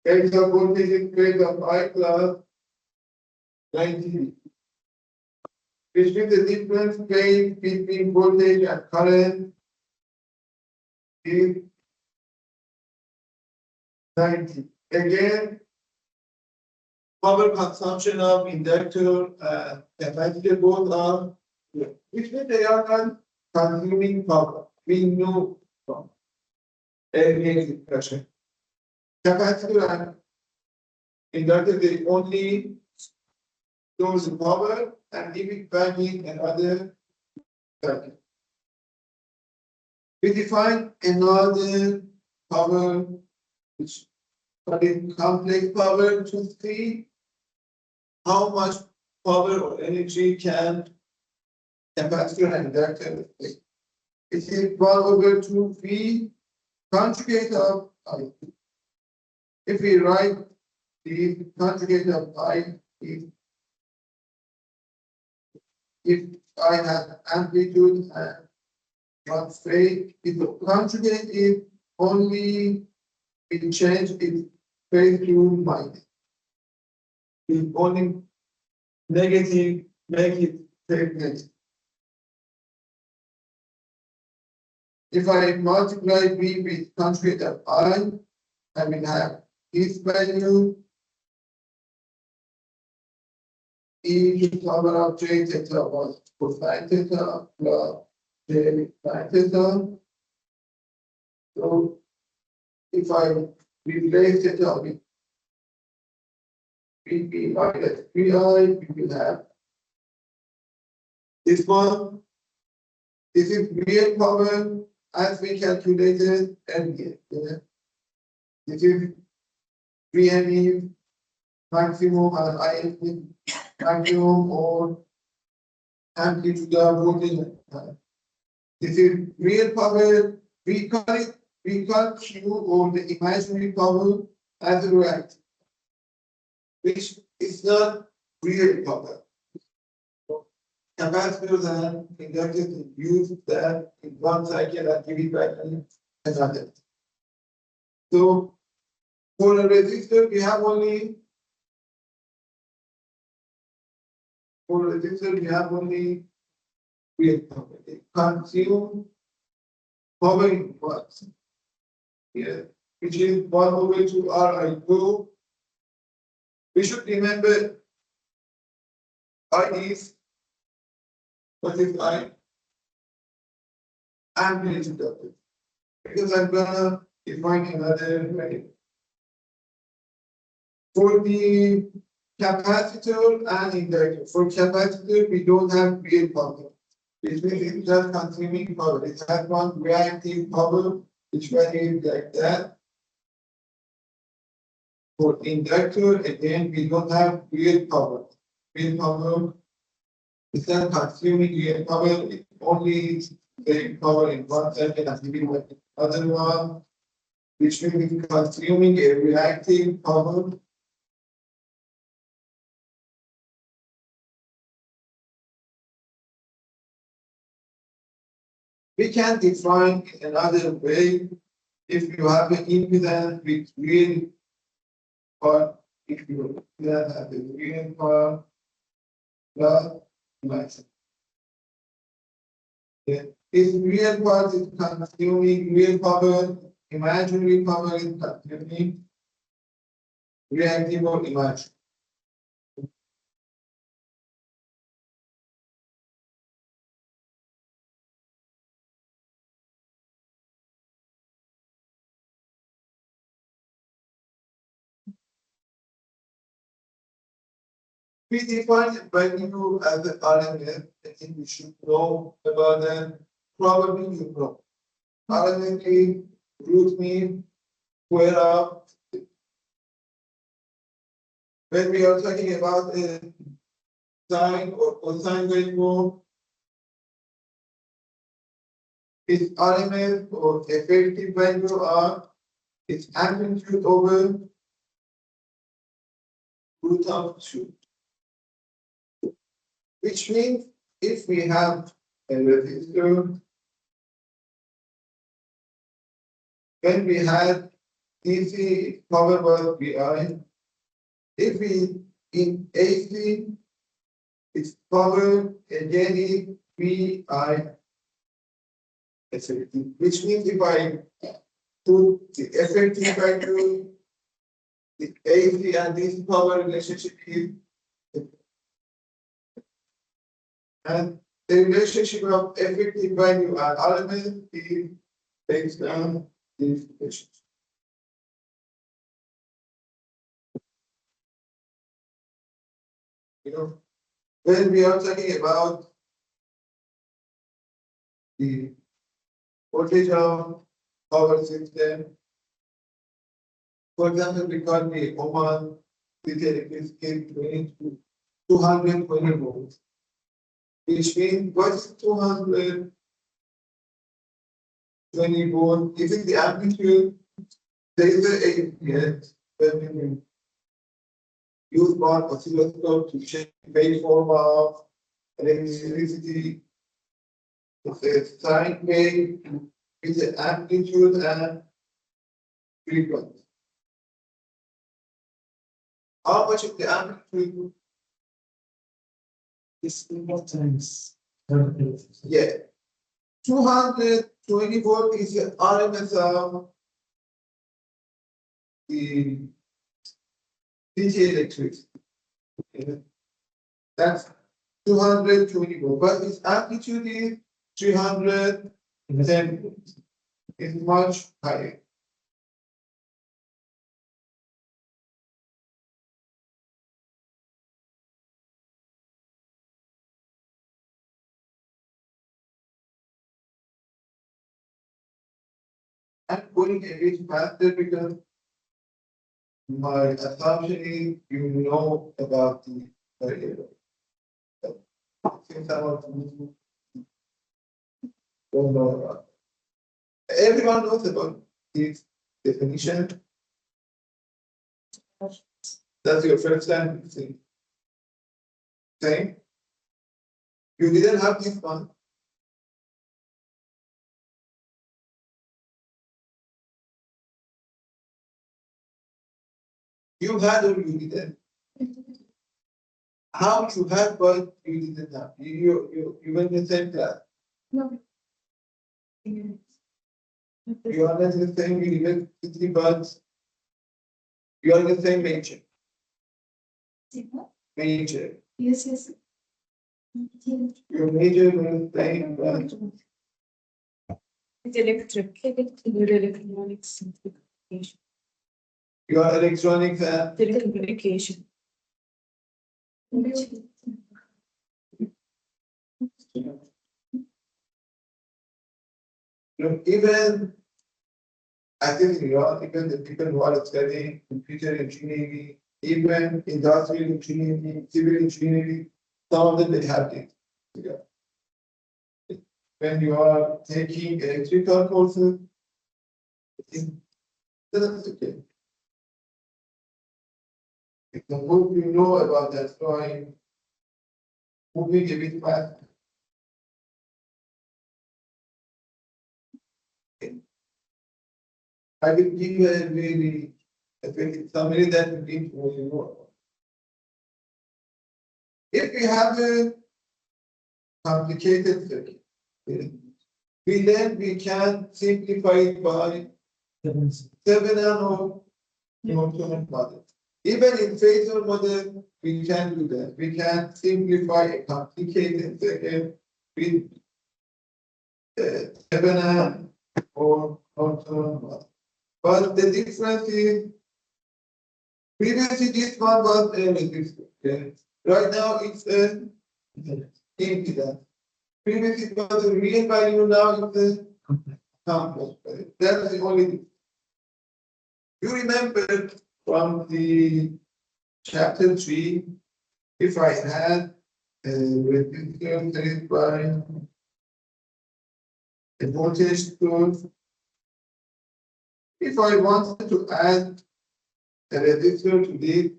phase of voltage is phase of I plus 90, which means the difference phase between voltage and current is 90. Again, power consumption of inductor and capacitor both are Which means they are not consuming power. We know from earlier discussion. Capacitor and inductor, they only stores power and leave it back in another circuit. We define another power, which is complex power, to see how much power or energy can capacitor and inductor take. It is 1/2V conjugate of I. If we write the conjugate of I, if I have amplitude and not phase, if the conjugate is only we change its phase to minus. If only negative, make it phase negative. If I multiply V with conjugate of I will have this value e to the power of j theta was cosine theta plus j sine theta. So if I replace theta with Vp minus Vi, we will have this one. This is real power as we calculated earlier. This is VME maximum and IME maximum or amplitude of voltage. This is real power. We call Q or the imaginary power as a reactive, which is not real power. Capacitors and inductors use that in one cycle and give it back in another. So for a resistor, we have only real power. It consumes power in watts. Yeah, which is 1/2RI2. We should remember I is what is I? Amplitude of it. Because I'm gonna define another way. For the capacitor and inductor, for capacitor, we don't have real power. It means it's just consuming power. It has one reactive power, which varies like that. For inductor, again, we don't have real power. Real power is not consuming real power, it only the power in one circuit and giving like the other one, which will be consuming a reactive power. We can define it another way. If you have an impedance with real part, if you have the real part plus minus. This real part is consuming real power, imaginary power is consuming reactive or imaginary. We define value as the RMS. I think we should know about the probably you know. RMS is root mean square of. When we are talking about a sine or cosine waveform, its RMS or effective value are its amplitude over root of 2. Which means if we have a resistor, when we had DC power was VI, if we in AC, its power again is VI, which means if I put the effective value, the AC and DC power relationship is, and the relationship of effective value and element is based on these relations. You know, when we are talking about the voltage of power system, for example, we got the Oman electricity 220 volts, which means what is 220 volts? If it's the amplitude, there is a yes, when we use one oscilloscope to check waveform of electricity. It's a sine wave with the amplitude and frequency. How much of the amplitude? It's more times. Yeah. 220 volt is the RMS of the DC electricity. Okay. That's 220 volt, but its amplitude is 310 volts. It's much higher. I'm going a bit faster because my assumption is you know about the variable. Since I want to don't know about it. Everyone knows about this definition. That's your first time saying. You didn't have this one. You had or you didn't. How you had but you didn't have. You went in the same class. No. You are not in the same university, but you are in the same major. Major. Yes, yes. Your major was same, but It's electronics simplification. you are electronics and Telecommunication. even I think even the people who are studying computer engineering, even industrial engineering, civil engineering, some of them they have it. Yeah. When you are taking electrical courses, that's okay. I hope you know about that, so I'm moving a bit fast. I will give you a really summary that you need to know about. If we have a complicated circuit, we can simplify it by 7 or Norton model. Even in phasor model, we can do that. We can simplify a complicated circuit with 7 or Norton model. But the difference is previously this one was a resistor. Okay? Right now it's an impedance. Previously it was a real value, now it's a complex value. That's the only thing. You remember from the chapter 3, if I had a resistor set by a voltage source, if I wanted to add a resistor to this,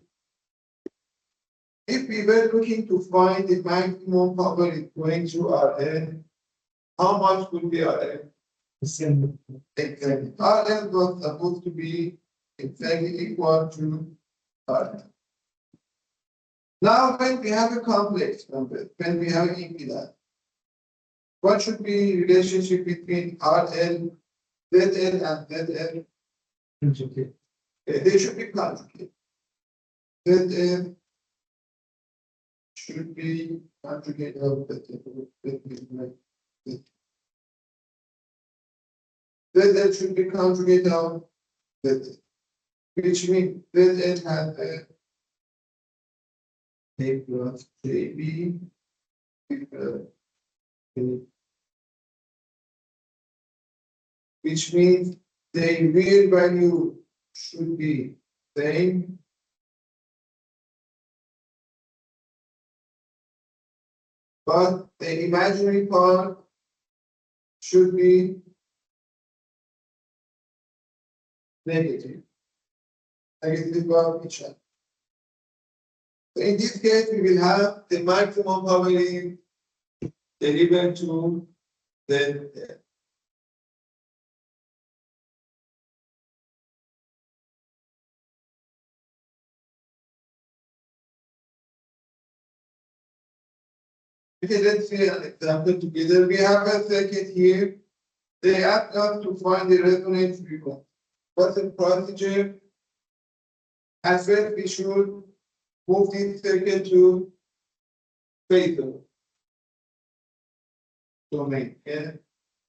if we were looking to find the maximum power is going through Rn, how much would be Rn? Exactly. Rn was supposed to be exactly equal to Rn. Now, when we have a complex number, when we have impedance, what should be relationship between Rn, Zn, and Zn? Conjugate. They should be conjugate. Zn should be conjugate of ZL should be conjugate of ZL, which means ZL has a plus JB which means the real value should be same, but the imaginary part should be negative of each other. So in this case, we will have the maximum power delivered to the okay, let's see an example together. We have a circuit here. They ask us to find the resonance frequency. What's the procedure? As first, we should move this circuit to phasor domain, yeah?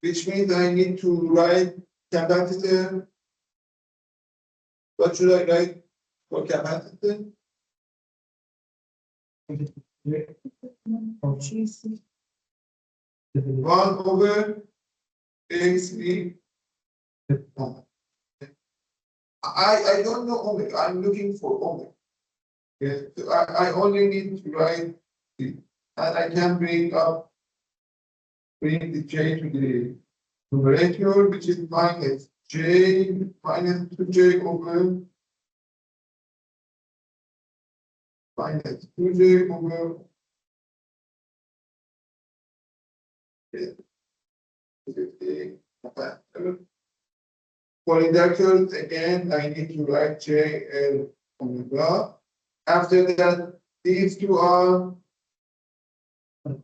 Which means I need to write capacitor. What should I write for capacitor? One over AC. I don't know omega. I'm looking for omega. Yeah, so I only need to write the, and I can bring the J to the numerator, which is minus J minus 2J over minus 2J over for inductors, again, I need to write J L omega. After that, these two are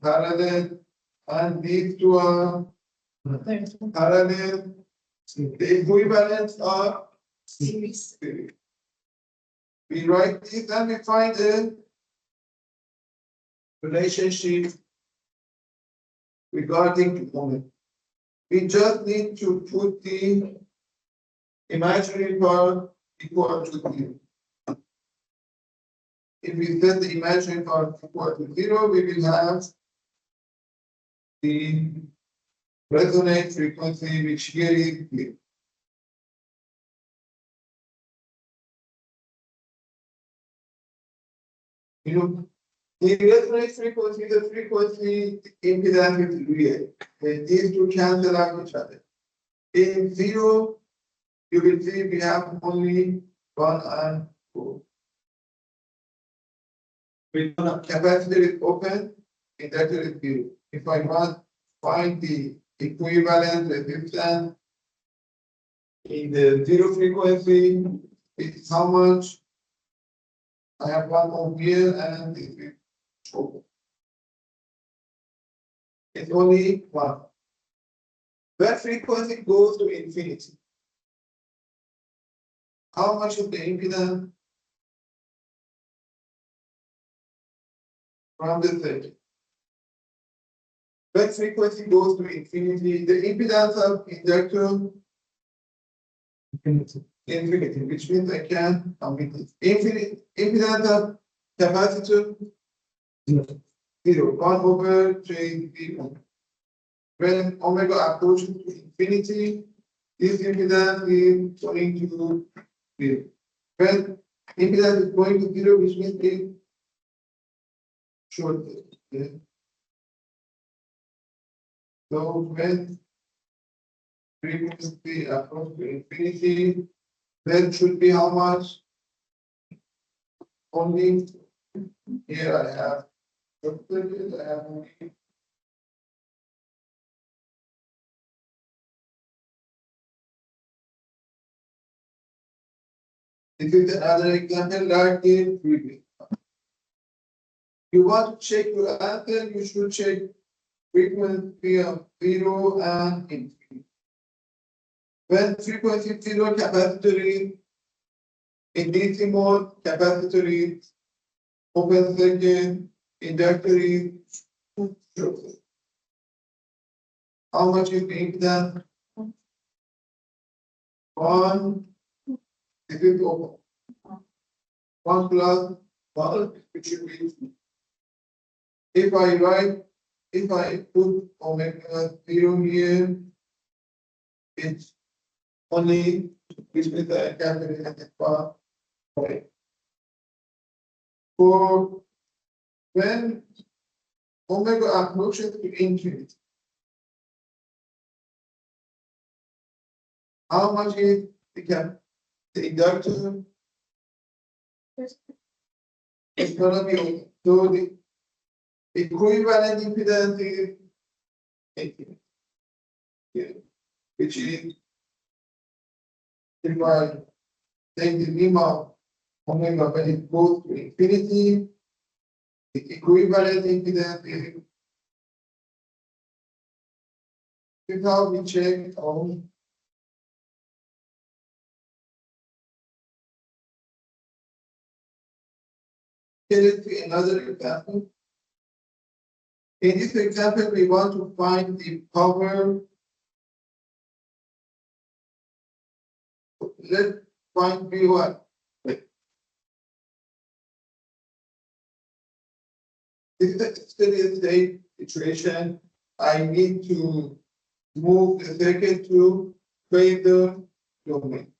parallel, and these two are parallel. The equivalents are Series. we write this and we find a relationship regarding the moment. We just need to put the imaginary part equal to 0. If we set the imaginary part equal to 0, we will have the resonance frequency, which here is 0. You know, the resonance frequency is the frequency impedance is real. And these two cancel out each other. In 0, you will see we have only 1 and 4. When capacitor is open, inductor is 0. If I want to find the equivalent resistance in the 0 frequency, it's how much? I have 1 ohm here and it is open. It's only 1. That frequency goes to infinity. How much is the impedance from the circuit? That frequency goes to infinity. The impedance of inductor infinity, which means I can commit it. Infinite impedance of capacitor 0. 1 over J0. When omega approaches to infinity, this impedance is going to 0. When impedance is going to 0, which means it short. Yeah. So when frequency approaches to infinity, then should be how much? Only here I have only this is another example like the previous. You want to check your answer, you should check frequency of 0 and infinity. When frequency is 0, capacitor is in DC mode, capacitor is open circuit, inductor is shorted. How much is the impedance? 1, this is open. 1 plus 1, which should be 2. If I put omega 0 here, it's only between the calculated part. Right. For when omega approaches to infinity, how much is the inductor? It's gonna be open. So the equivalent impedance is 80. Yeah. Which is if I take the limit omega when it goes to infinity, the equivalent impedance is how we check on get it to another example. In this example, we want to find the power. Let's find V1. This is a steady state situation. I need to move the circuit to phasor domain.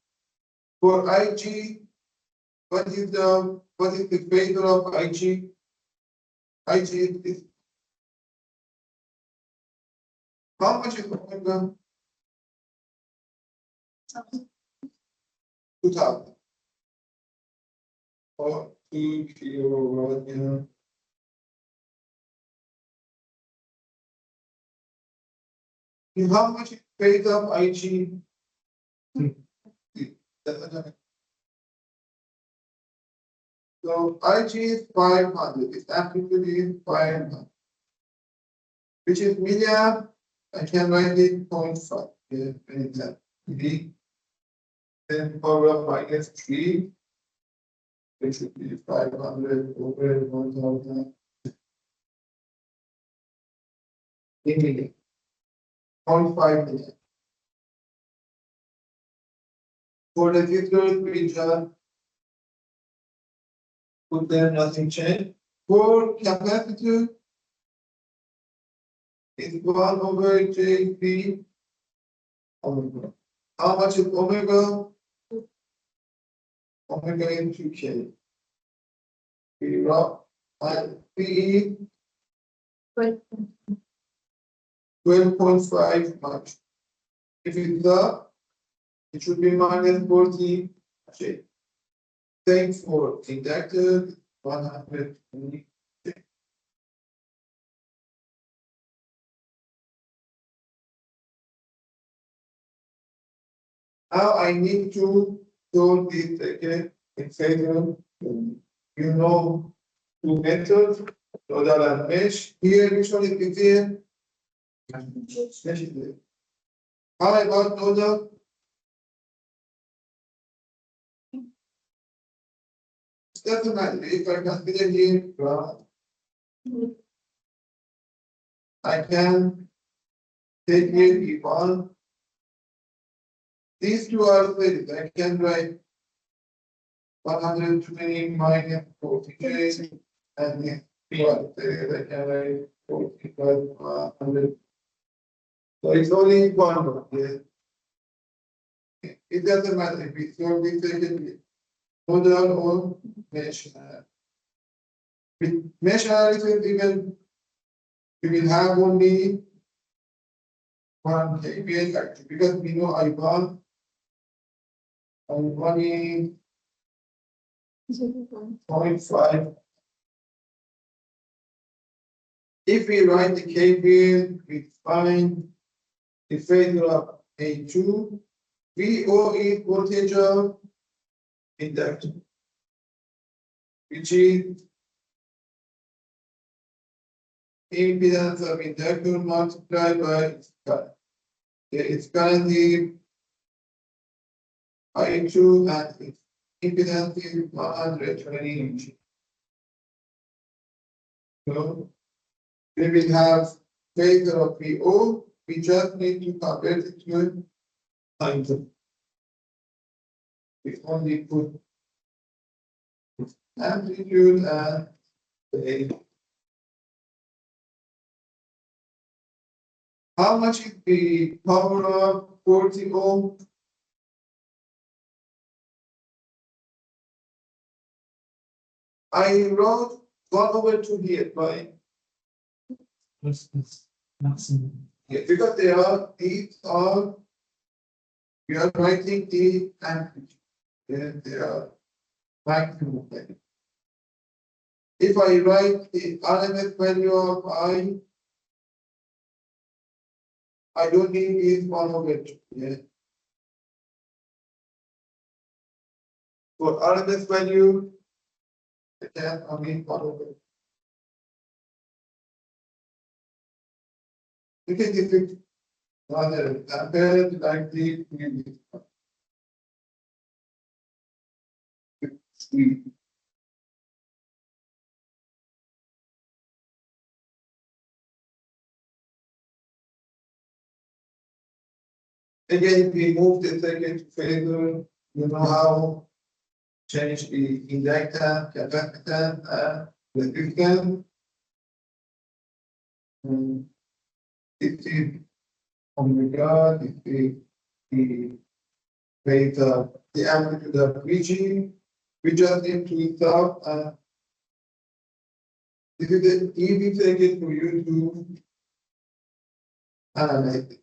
For IG, what is the phasor of IG? IG is how much is omega? 2000 or 2 kilo. How much is phase of IG? So IG is 500. Its amplitude is 500, which is milliamp. I can write it 0.5. Yeah, anytime. Then power of minus 3, which should be 500 over 1000 in million. 0.5 million. For the resistors, we just put there, nothing changed. For capacitor, it's 1 over JP omega. How much is omega? Omega into K. We rock and PE 12.5 much. If it's up, it should be minus 40 J. Same for inductor 120. Now I need to solve this again in favor. You know, two methods, nodal and mesh. Here, which one is easier? Mesh is easier. How about nodal? It doesn't matter. If I consider here ground, I can take here E1. These two are series. I can write 120 minus 40J and this one series. I can write 40 plus 100. So it's only one more. Yes. It doesn't matter if we solve this second nodal or mesh. With mesh analysis, even we will have only one KPL factor because we know I1 and 1 is 0.5. If we write the KPL, we find the phasor of A2. VO is voltage of inductor, which is impedance of inductor multiplied by its current. Its current is I2 and its impedance is 120. So we will have phasor of PO. We just need to convert it to time. We only put amplitude and phase. How much is the power of 40 ohm? I wrote 1/2 here, right? What's this maximum? Yeah, because these are, we are writing the amplitude. Yeah, they are maximum value. If I write the RMS value of I don't need this 1/2. Yeah. For RMS value, I can only 1/2. You can give it another example like the previous one. Again, we move the second phasor. You know how change the inductance, capacitance, and resistance. It is omega, it is the phasor, the amplitude of VG. We just need to stop and this is an easy circuit for you to analyze it.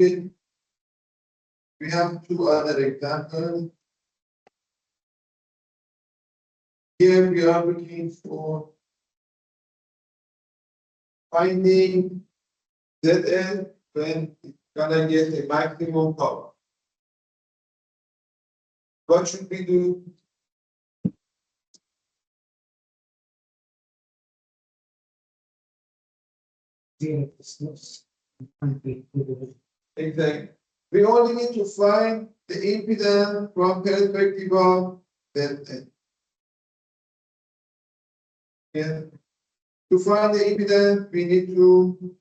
Okay. We have two other examples. Here we are looking for finding ZL when it's gonna get a maximum power. What should we do? Yeah, it's not. Exactly. We only need to find the impedance from perspective of ZL. Yeah. To find the impedance, we need to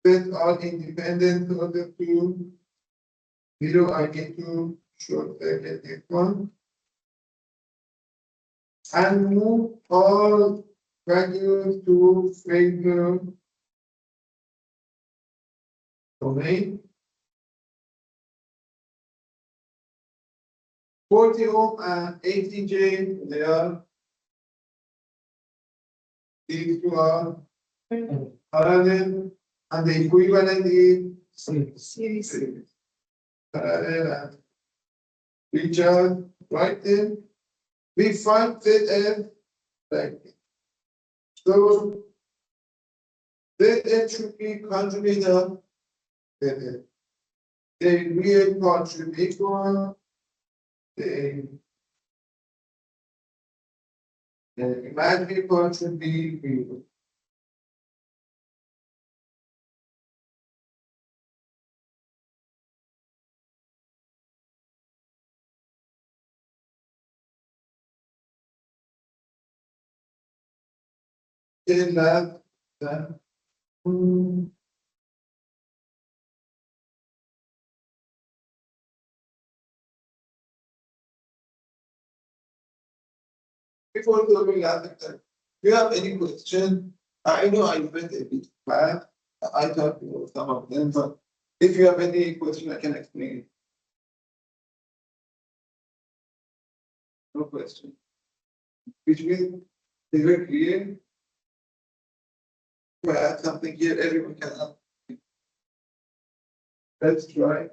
set all independent of the two. Zero, I need to short circuit this one. And move all values to phasor domain. 40 ohm and 80 J, they are, these two are parallel, and the equivalent is Series. parallel and recharge, right there. We find ZL like this. So ZL should be conjugate of ZL. The real part should be equal. The imaginary part should be zero. In that, then. Before going at that, do you have any question? I know I went a bit fast. I thought you know some of them, but if you have any question, I can explain. No question. Which means they were clear. If I add something here, everyone can add. Let's try.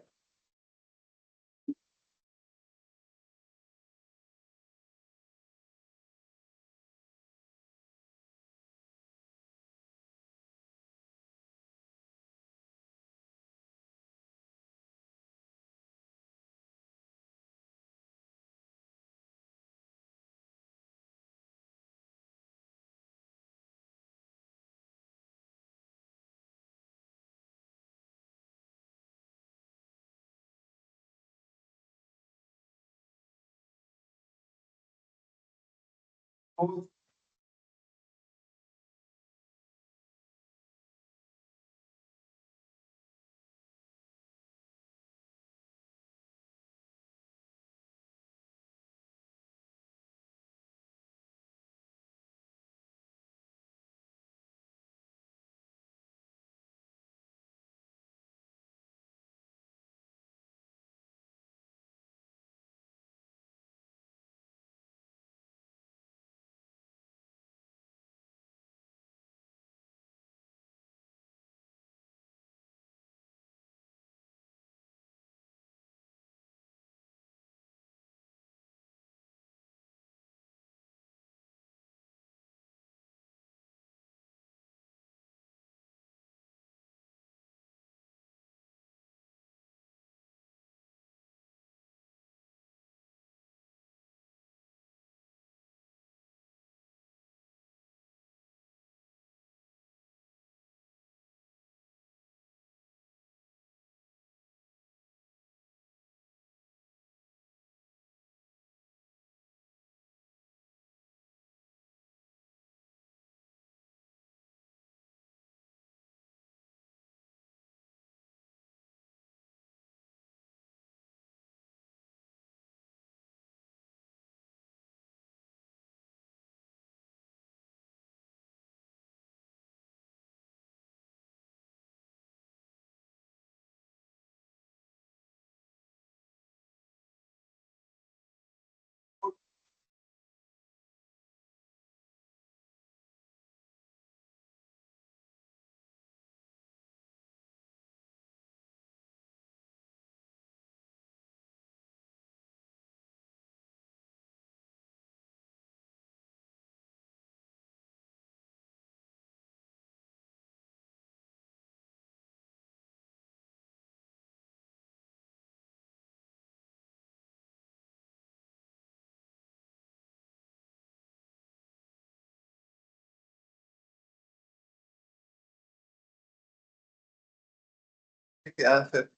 both آسف.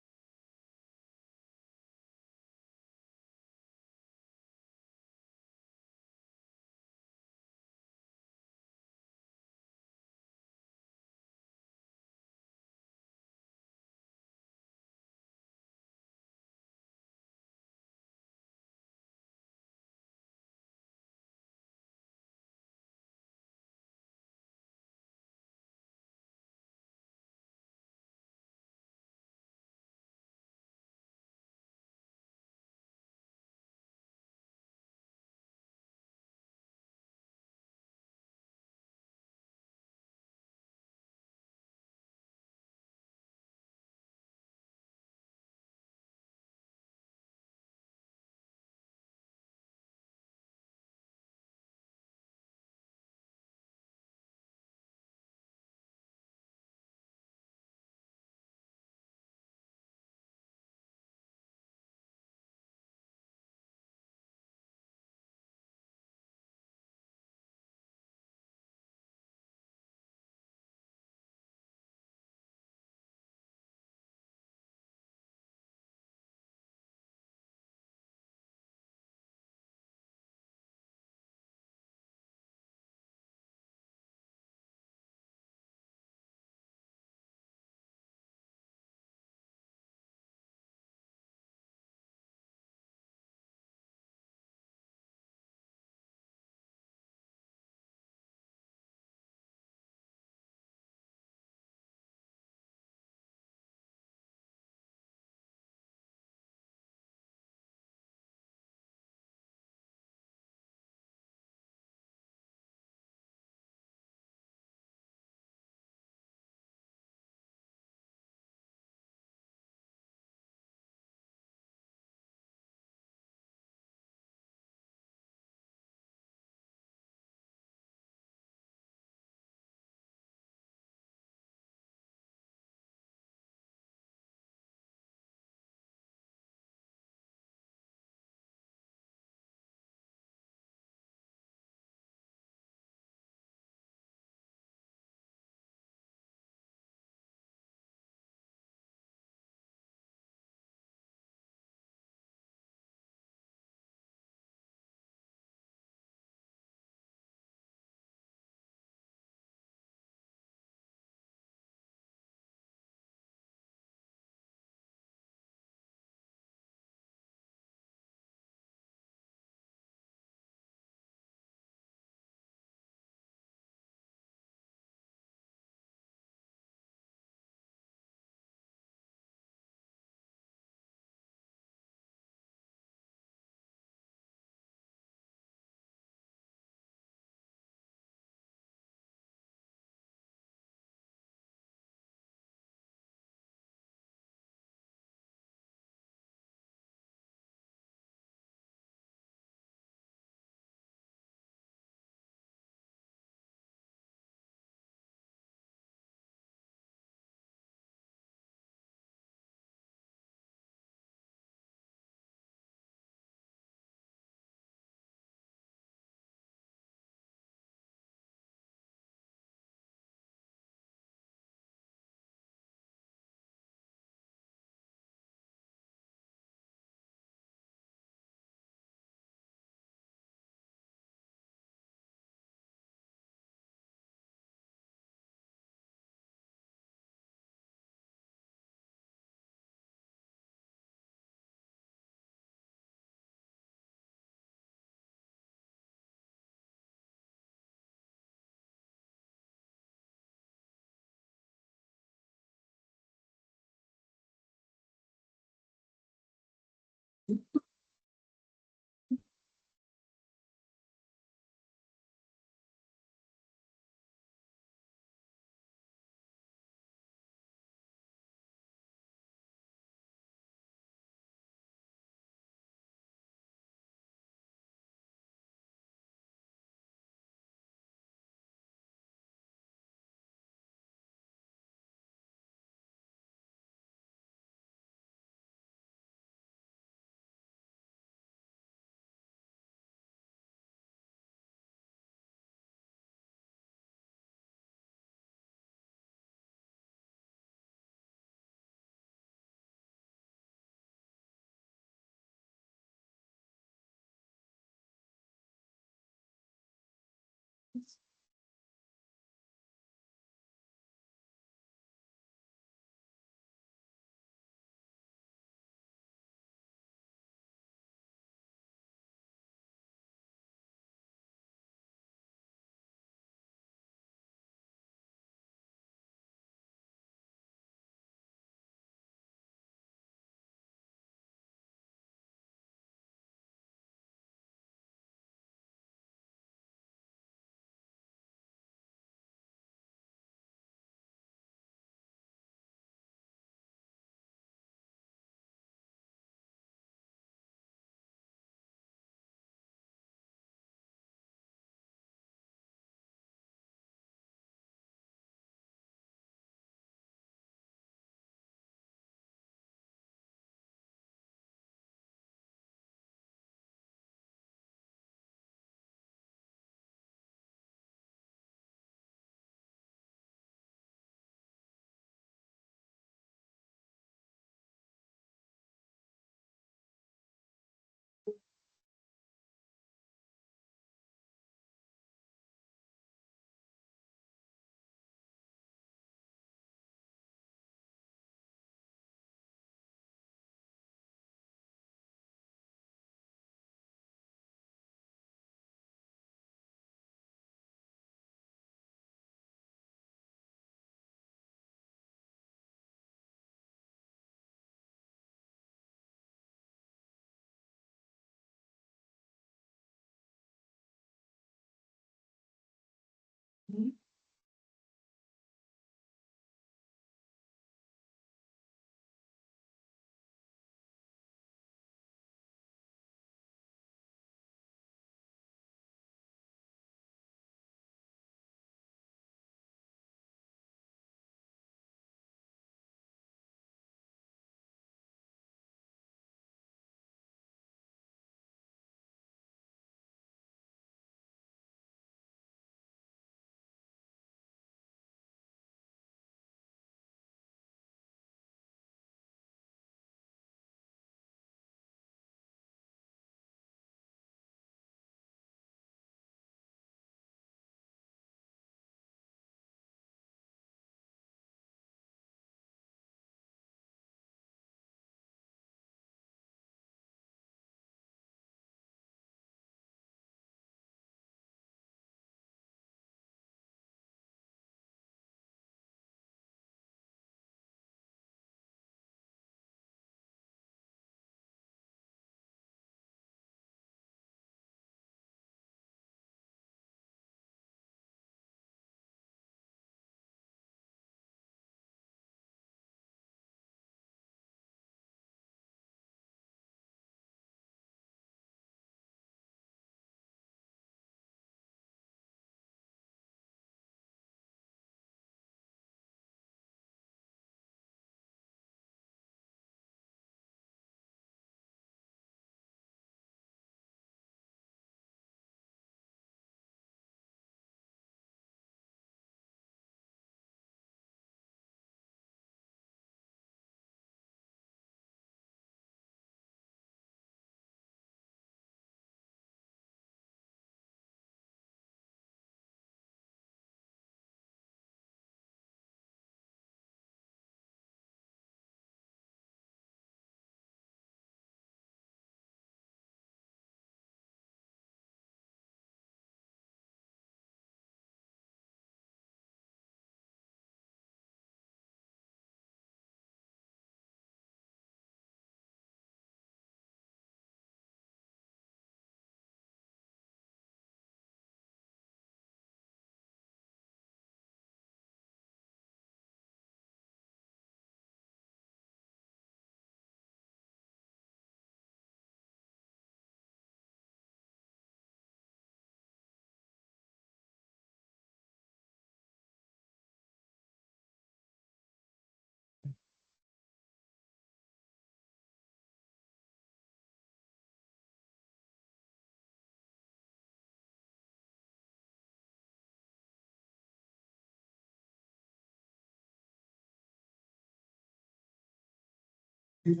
And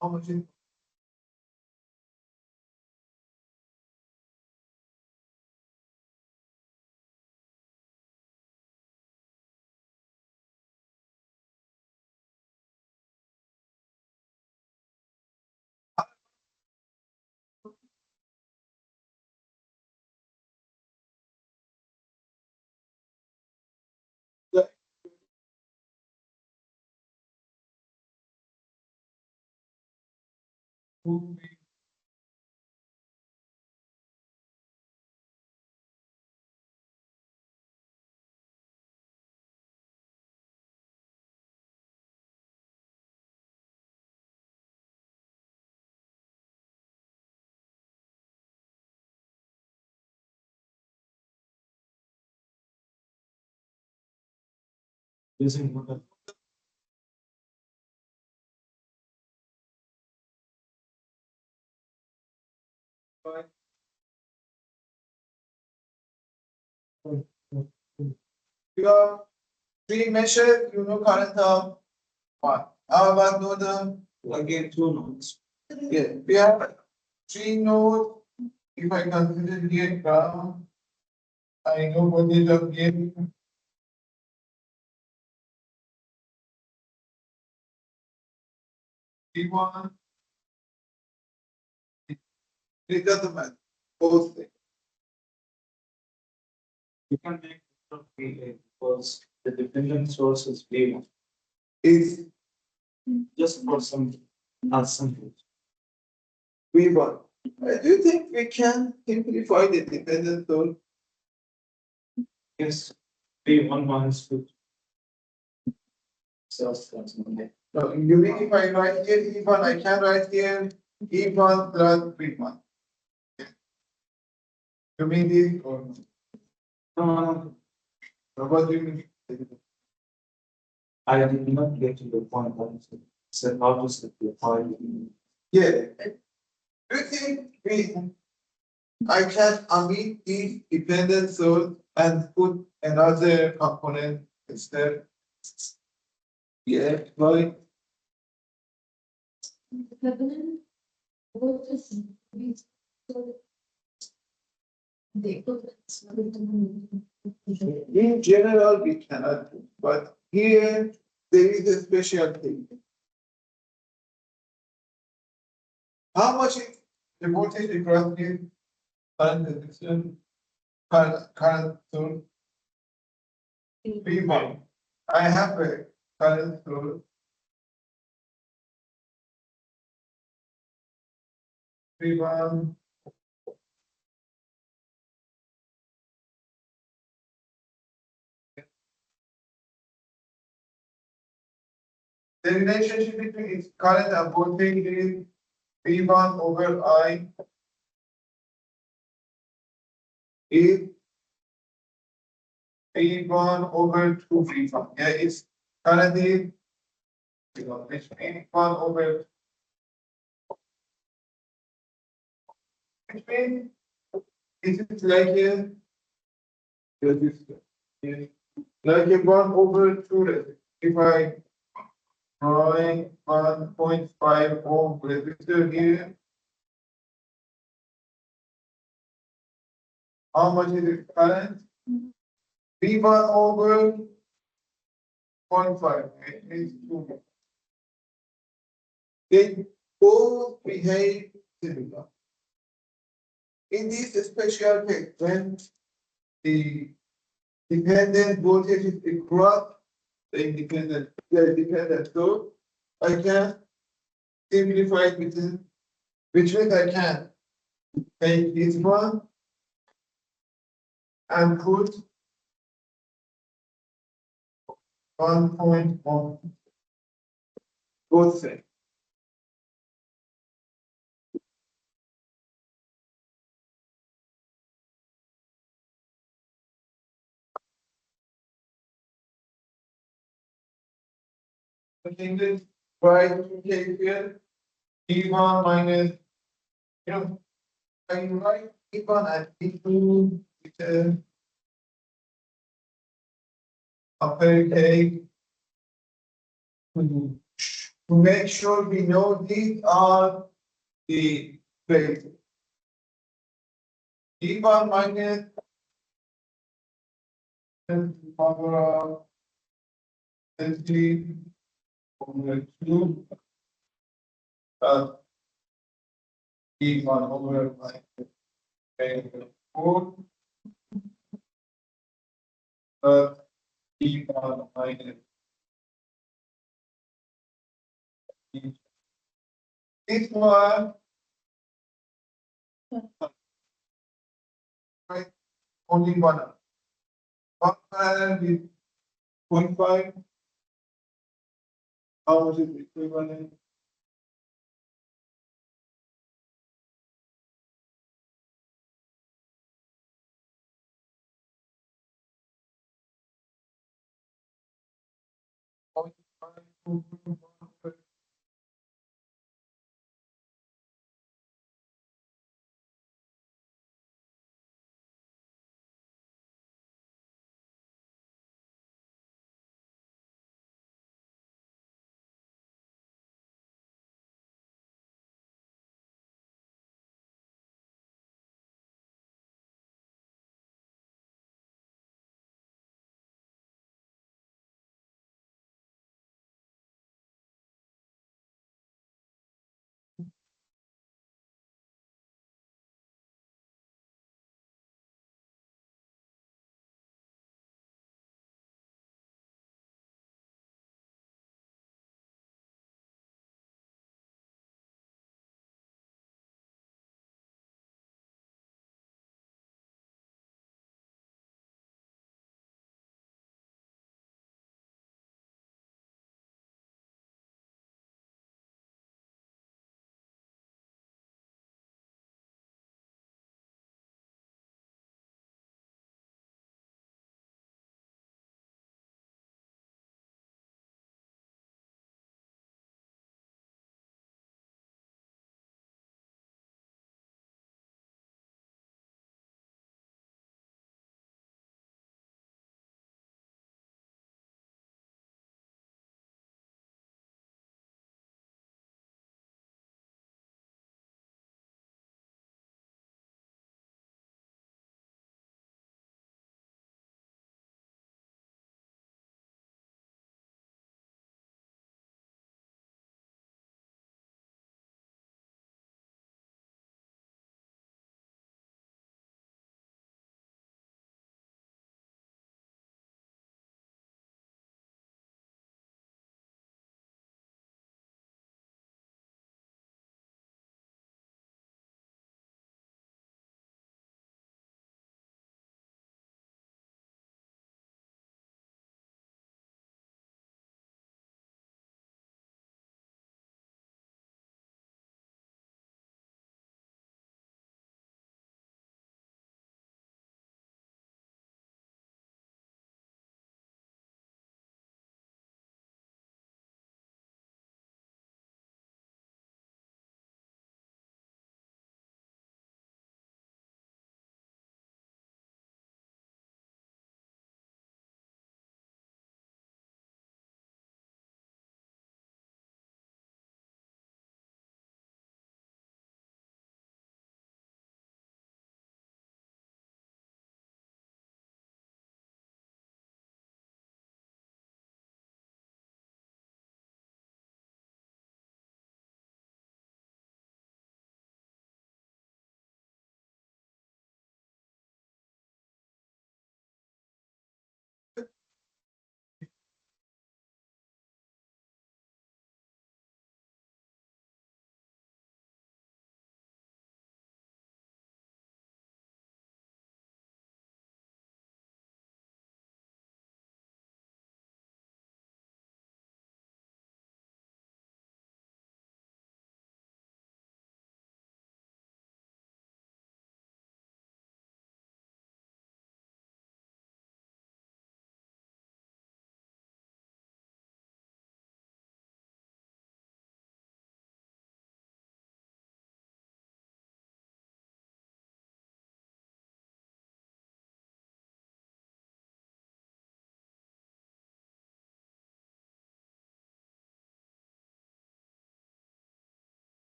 how much is the Using what your three measures, you know, current of one. How about know the again 2 nodes. yeah, we have three nodes. If I consider here ground, I know voltage of gate. T1, it doesn't matter. Both things. You can make it of VA because the dependent source is V1. Is Just for some simple. V1. Do you think we can simplify the dependent source? Yes, V1 minus V2. So that's okay. No, you mean if I write here E1, I can write here E1 plus V1. You mean this or no? No, What do you mean? I did not get to the point that I said how to simplify the Yeah. Do you think I can omit this dependent source and put another component instead? Yeah, right. Equivalent voltage is the equivalence of the In general, we cannot do, but here there is a special thing. How much is the voltage across here? Current resistance, current source, V1. I have a current source, V1. The relationship between its current and voltage is V1 over I is V1 over 2 V1. Yeah, it's currently, it's V1 over, which means it is like a resistor. Yeah. Like a 1 over 2 resistor. If I drawing 1.5 ohm resistor here, how much is its current? V1 over 0.5, it means 2. Then both behave similar. In this special case, when the dependent voltage is across the dependent load, I can simplify it which means I can take this one and put 1 point on both sides. I think this by take here, E1 minus, I write E1 and E2 with a upper K to make sure we know these are the phase. E1 minus power of NT over 2 E1 over minus K 4 E1 minus E2. This one, right, only one. One with 0.5. How much is equivalent?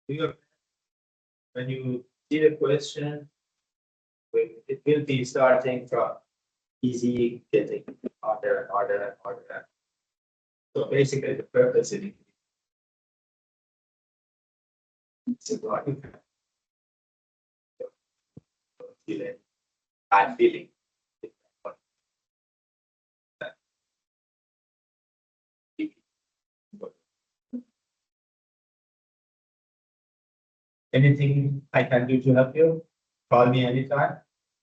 when you see the question, it will be starting from easy, getting harder and harder and harder. So basically, the purpose is feeling, bad feeling. Anything I can do to help you? Call me anytime,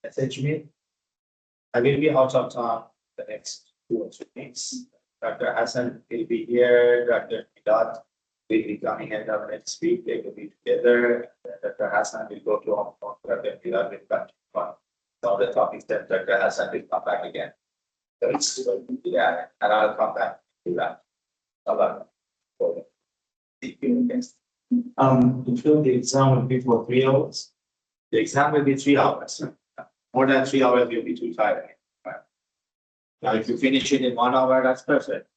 message me. I will be out of town the next 2 or 3 weeks. Dr. Hassan will be here, Dr. Milat will be coming end of next week, they will be together. Dr. Hassan will go to Hong Kong, Dr. Milat will come to Hong Kong. Some of the topics that Dr. Hassan will come back again. So it's, yeah, and I'll come back to that. About see you again. The exam will be for 3 hours. The exam will be 3 hours. More than 3 hours, you'll be too tired. Right? Now, if you finish it in 1 hour, that's perfect.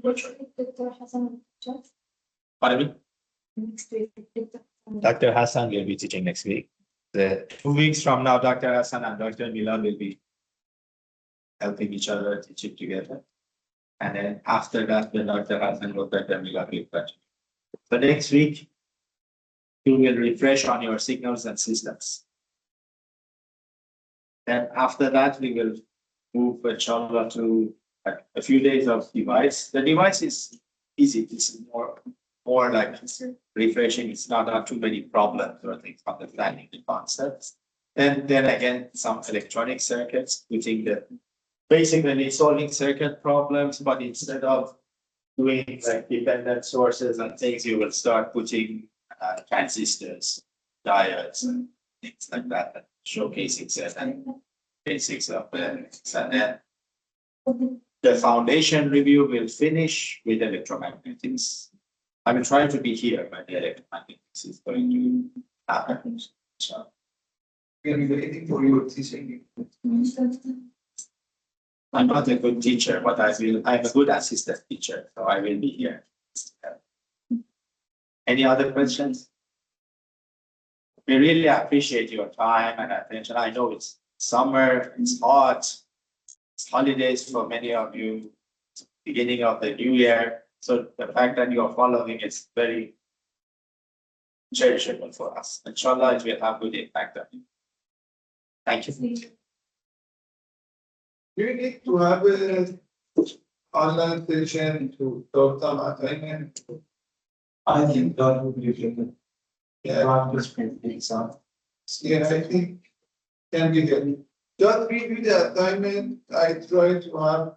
Dr. Hassan, just Pardon me? next week, Dr. Hassan. Dr. Hassan will be teaching next week. 2 weeks from now, Dr. Hassan and Dr. Milan will be helping each other, teaching together. And then after that, when Dr. Hassan or Dr. Milan will continue. So next week, you will refresh on your signals and systems. Then after that, we will move inshallah to a few days of device. The device is easy. It's more like refreshing. It's not too many problems or things, understanding the concepts. And then again, some electronic circuits, putting basically solving circuit problems, but instead of doing like dependent sources and things, you will start putting transistors, diodes, and things like that, and showcasing certain basics of it. And then the foundation review will finish with electromagnetics. I will try to be here, but the electromagnetics is going to happen. So, We'll be waiting for your teaching. I'm not a good teacher, but I'm a good assistant teacher, so I will be here. Any other questions? We really appreciate your time and attention. I know it's summer, it's hot, it's holidays for many of you, it's beginning of the new year. So the fact that you are following is very cherishable for us. Inshallah, it will have good impact on you. Thank you. Do you need to have an online session to talk some assignment? I think that would be good. Yeah, Practice for the exam. yeah, I think can be good. Just review the assignment. I try to have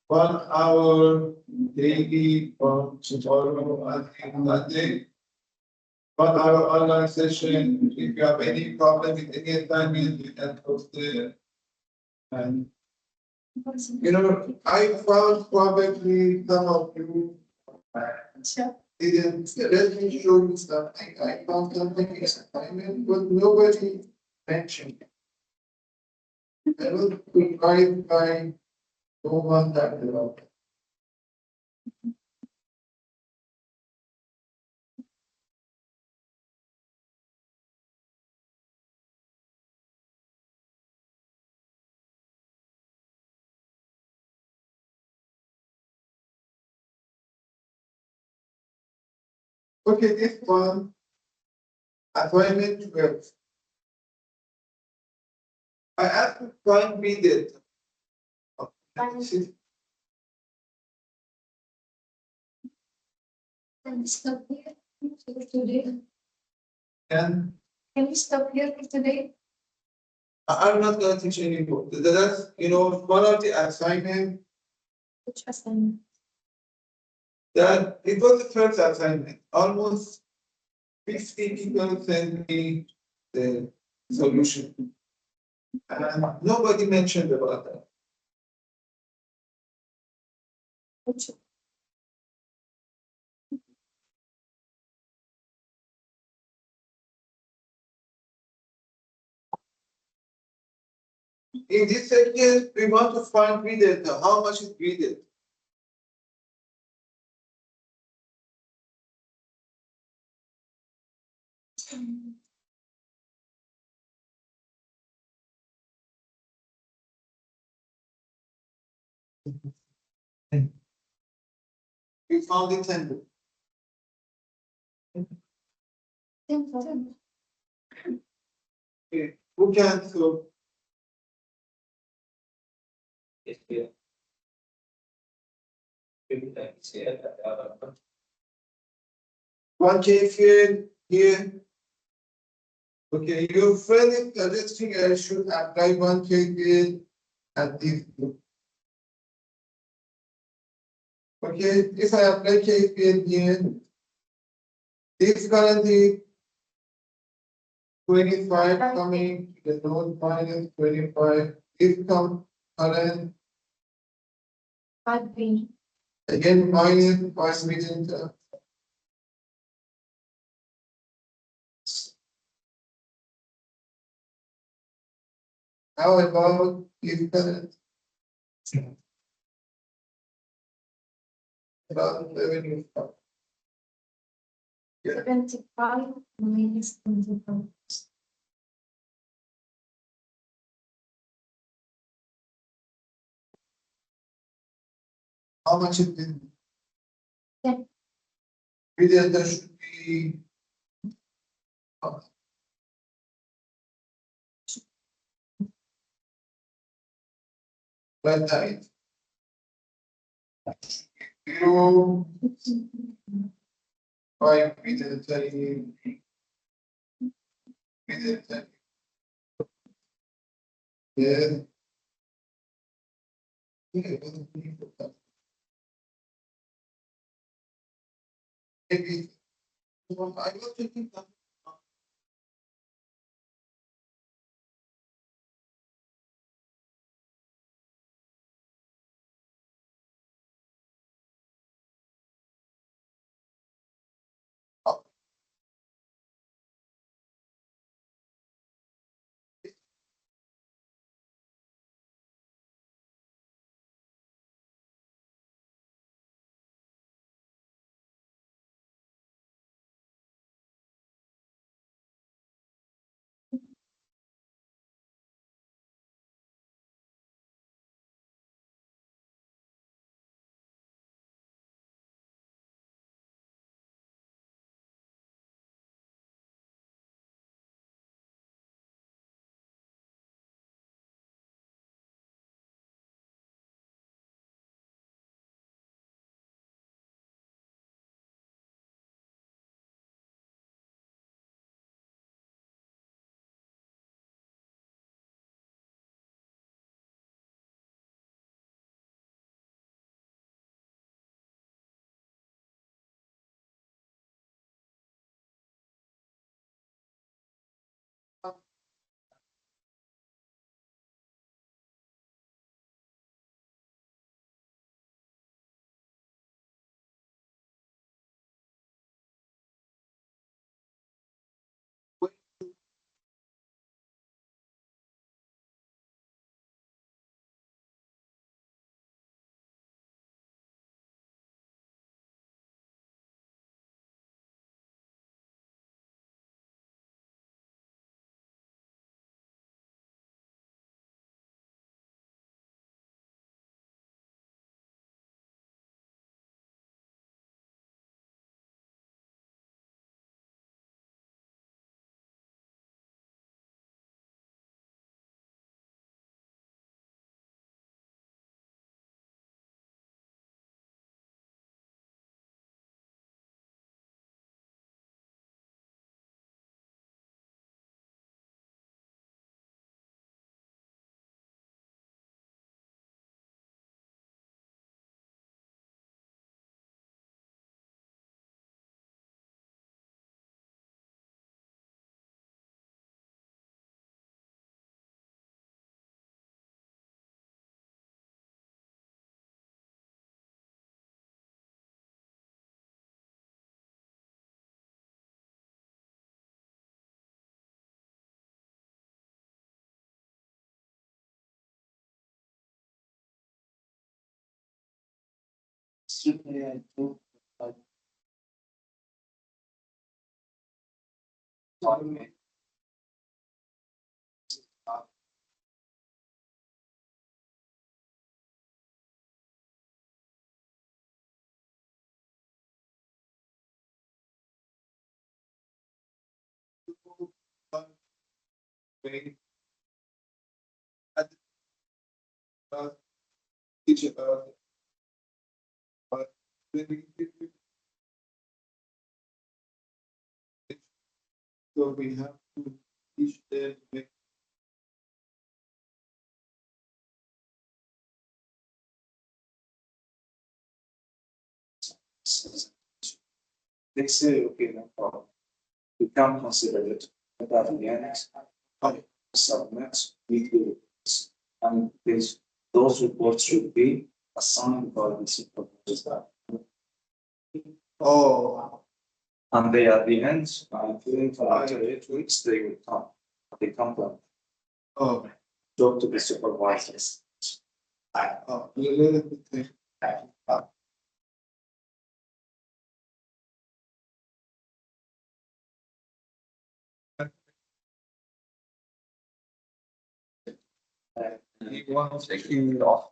1 hour daily from tomorrow until Monday. 1 hour online session. If you have any problem with any assignment, you can post there. And I found probably some of you didn't let me show you something. I found something in assignment, but nobody mentioned it. I will provide by no one that developed. Okay, this one, assignment 12. I asked to find me that. Can we stop here for today? And Can we stop here for today? I'm not gonna teach anymore. That's, one of the assignment Which assignment? that it was the first assignment. Almost 50 people sent me the solution. And nobody mentioned about that. Which? In this section, we want to find graded, how much is graded. We found it 10. 10 for 10. Okay. Who can so If we. Maybe like say that, one KFL here? Okay, your friend is suggesting I should apply one KFL at this. Okay, if I apply KFL here, this currently 25 coming to the node minus 25. If come current 5 green. again minus 5 million. How about if current? About 11. 75 minus 25. How much is it? 10. There should be like that. 0, 5 million 30 million 30. Yeah. Maybe I was thinking that way. About teach about it. But when we so we have to teach them to make They say, okay, no problem. We can consider it, but at the end, submit weekly reports. And those reports should be assigned by the supervisor. oh And they at the end, I think after 8 weeks, they will come. They come to oh talk to the supervisors. oh let me think. You want to take you off.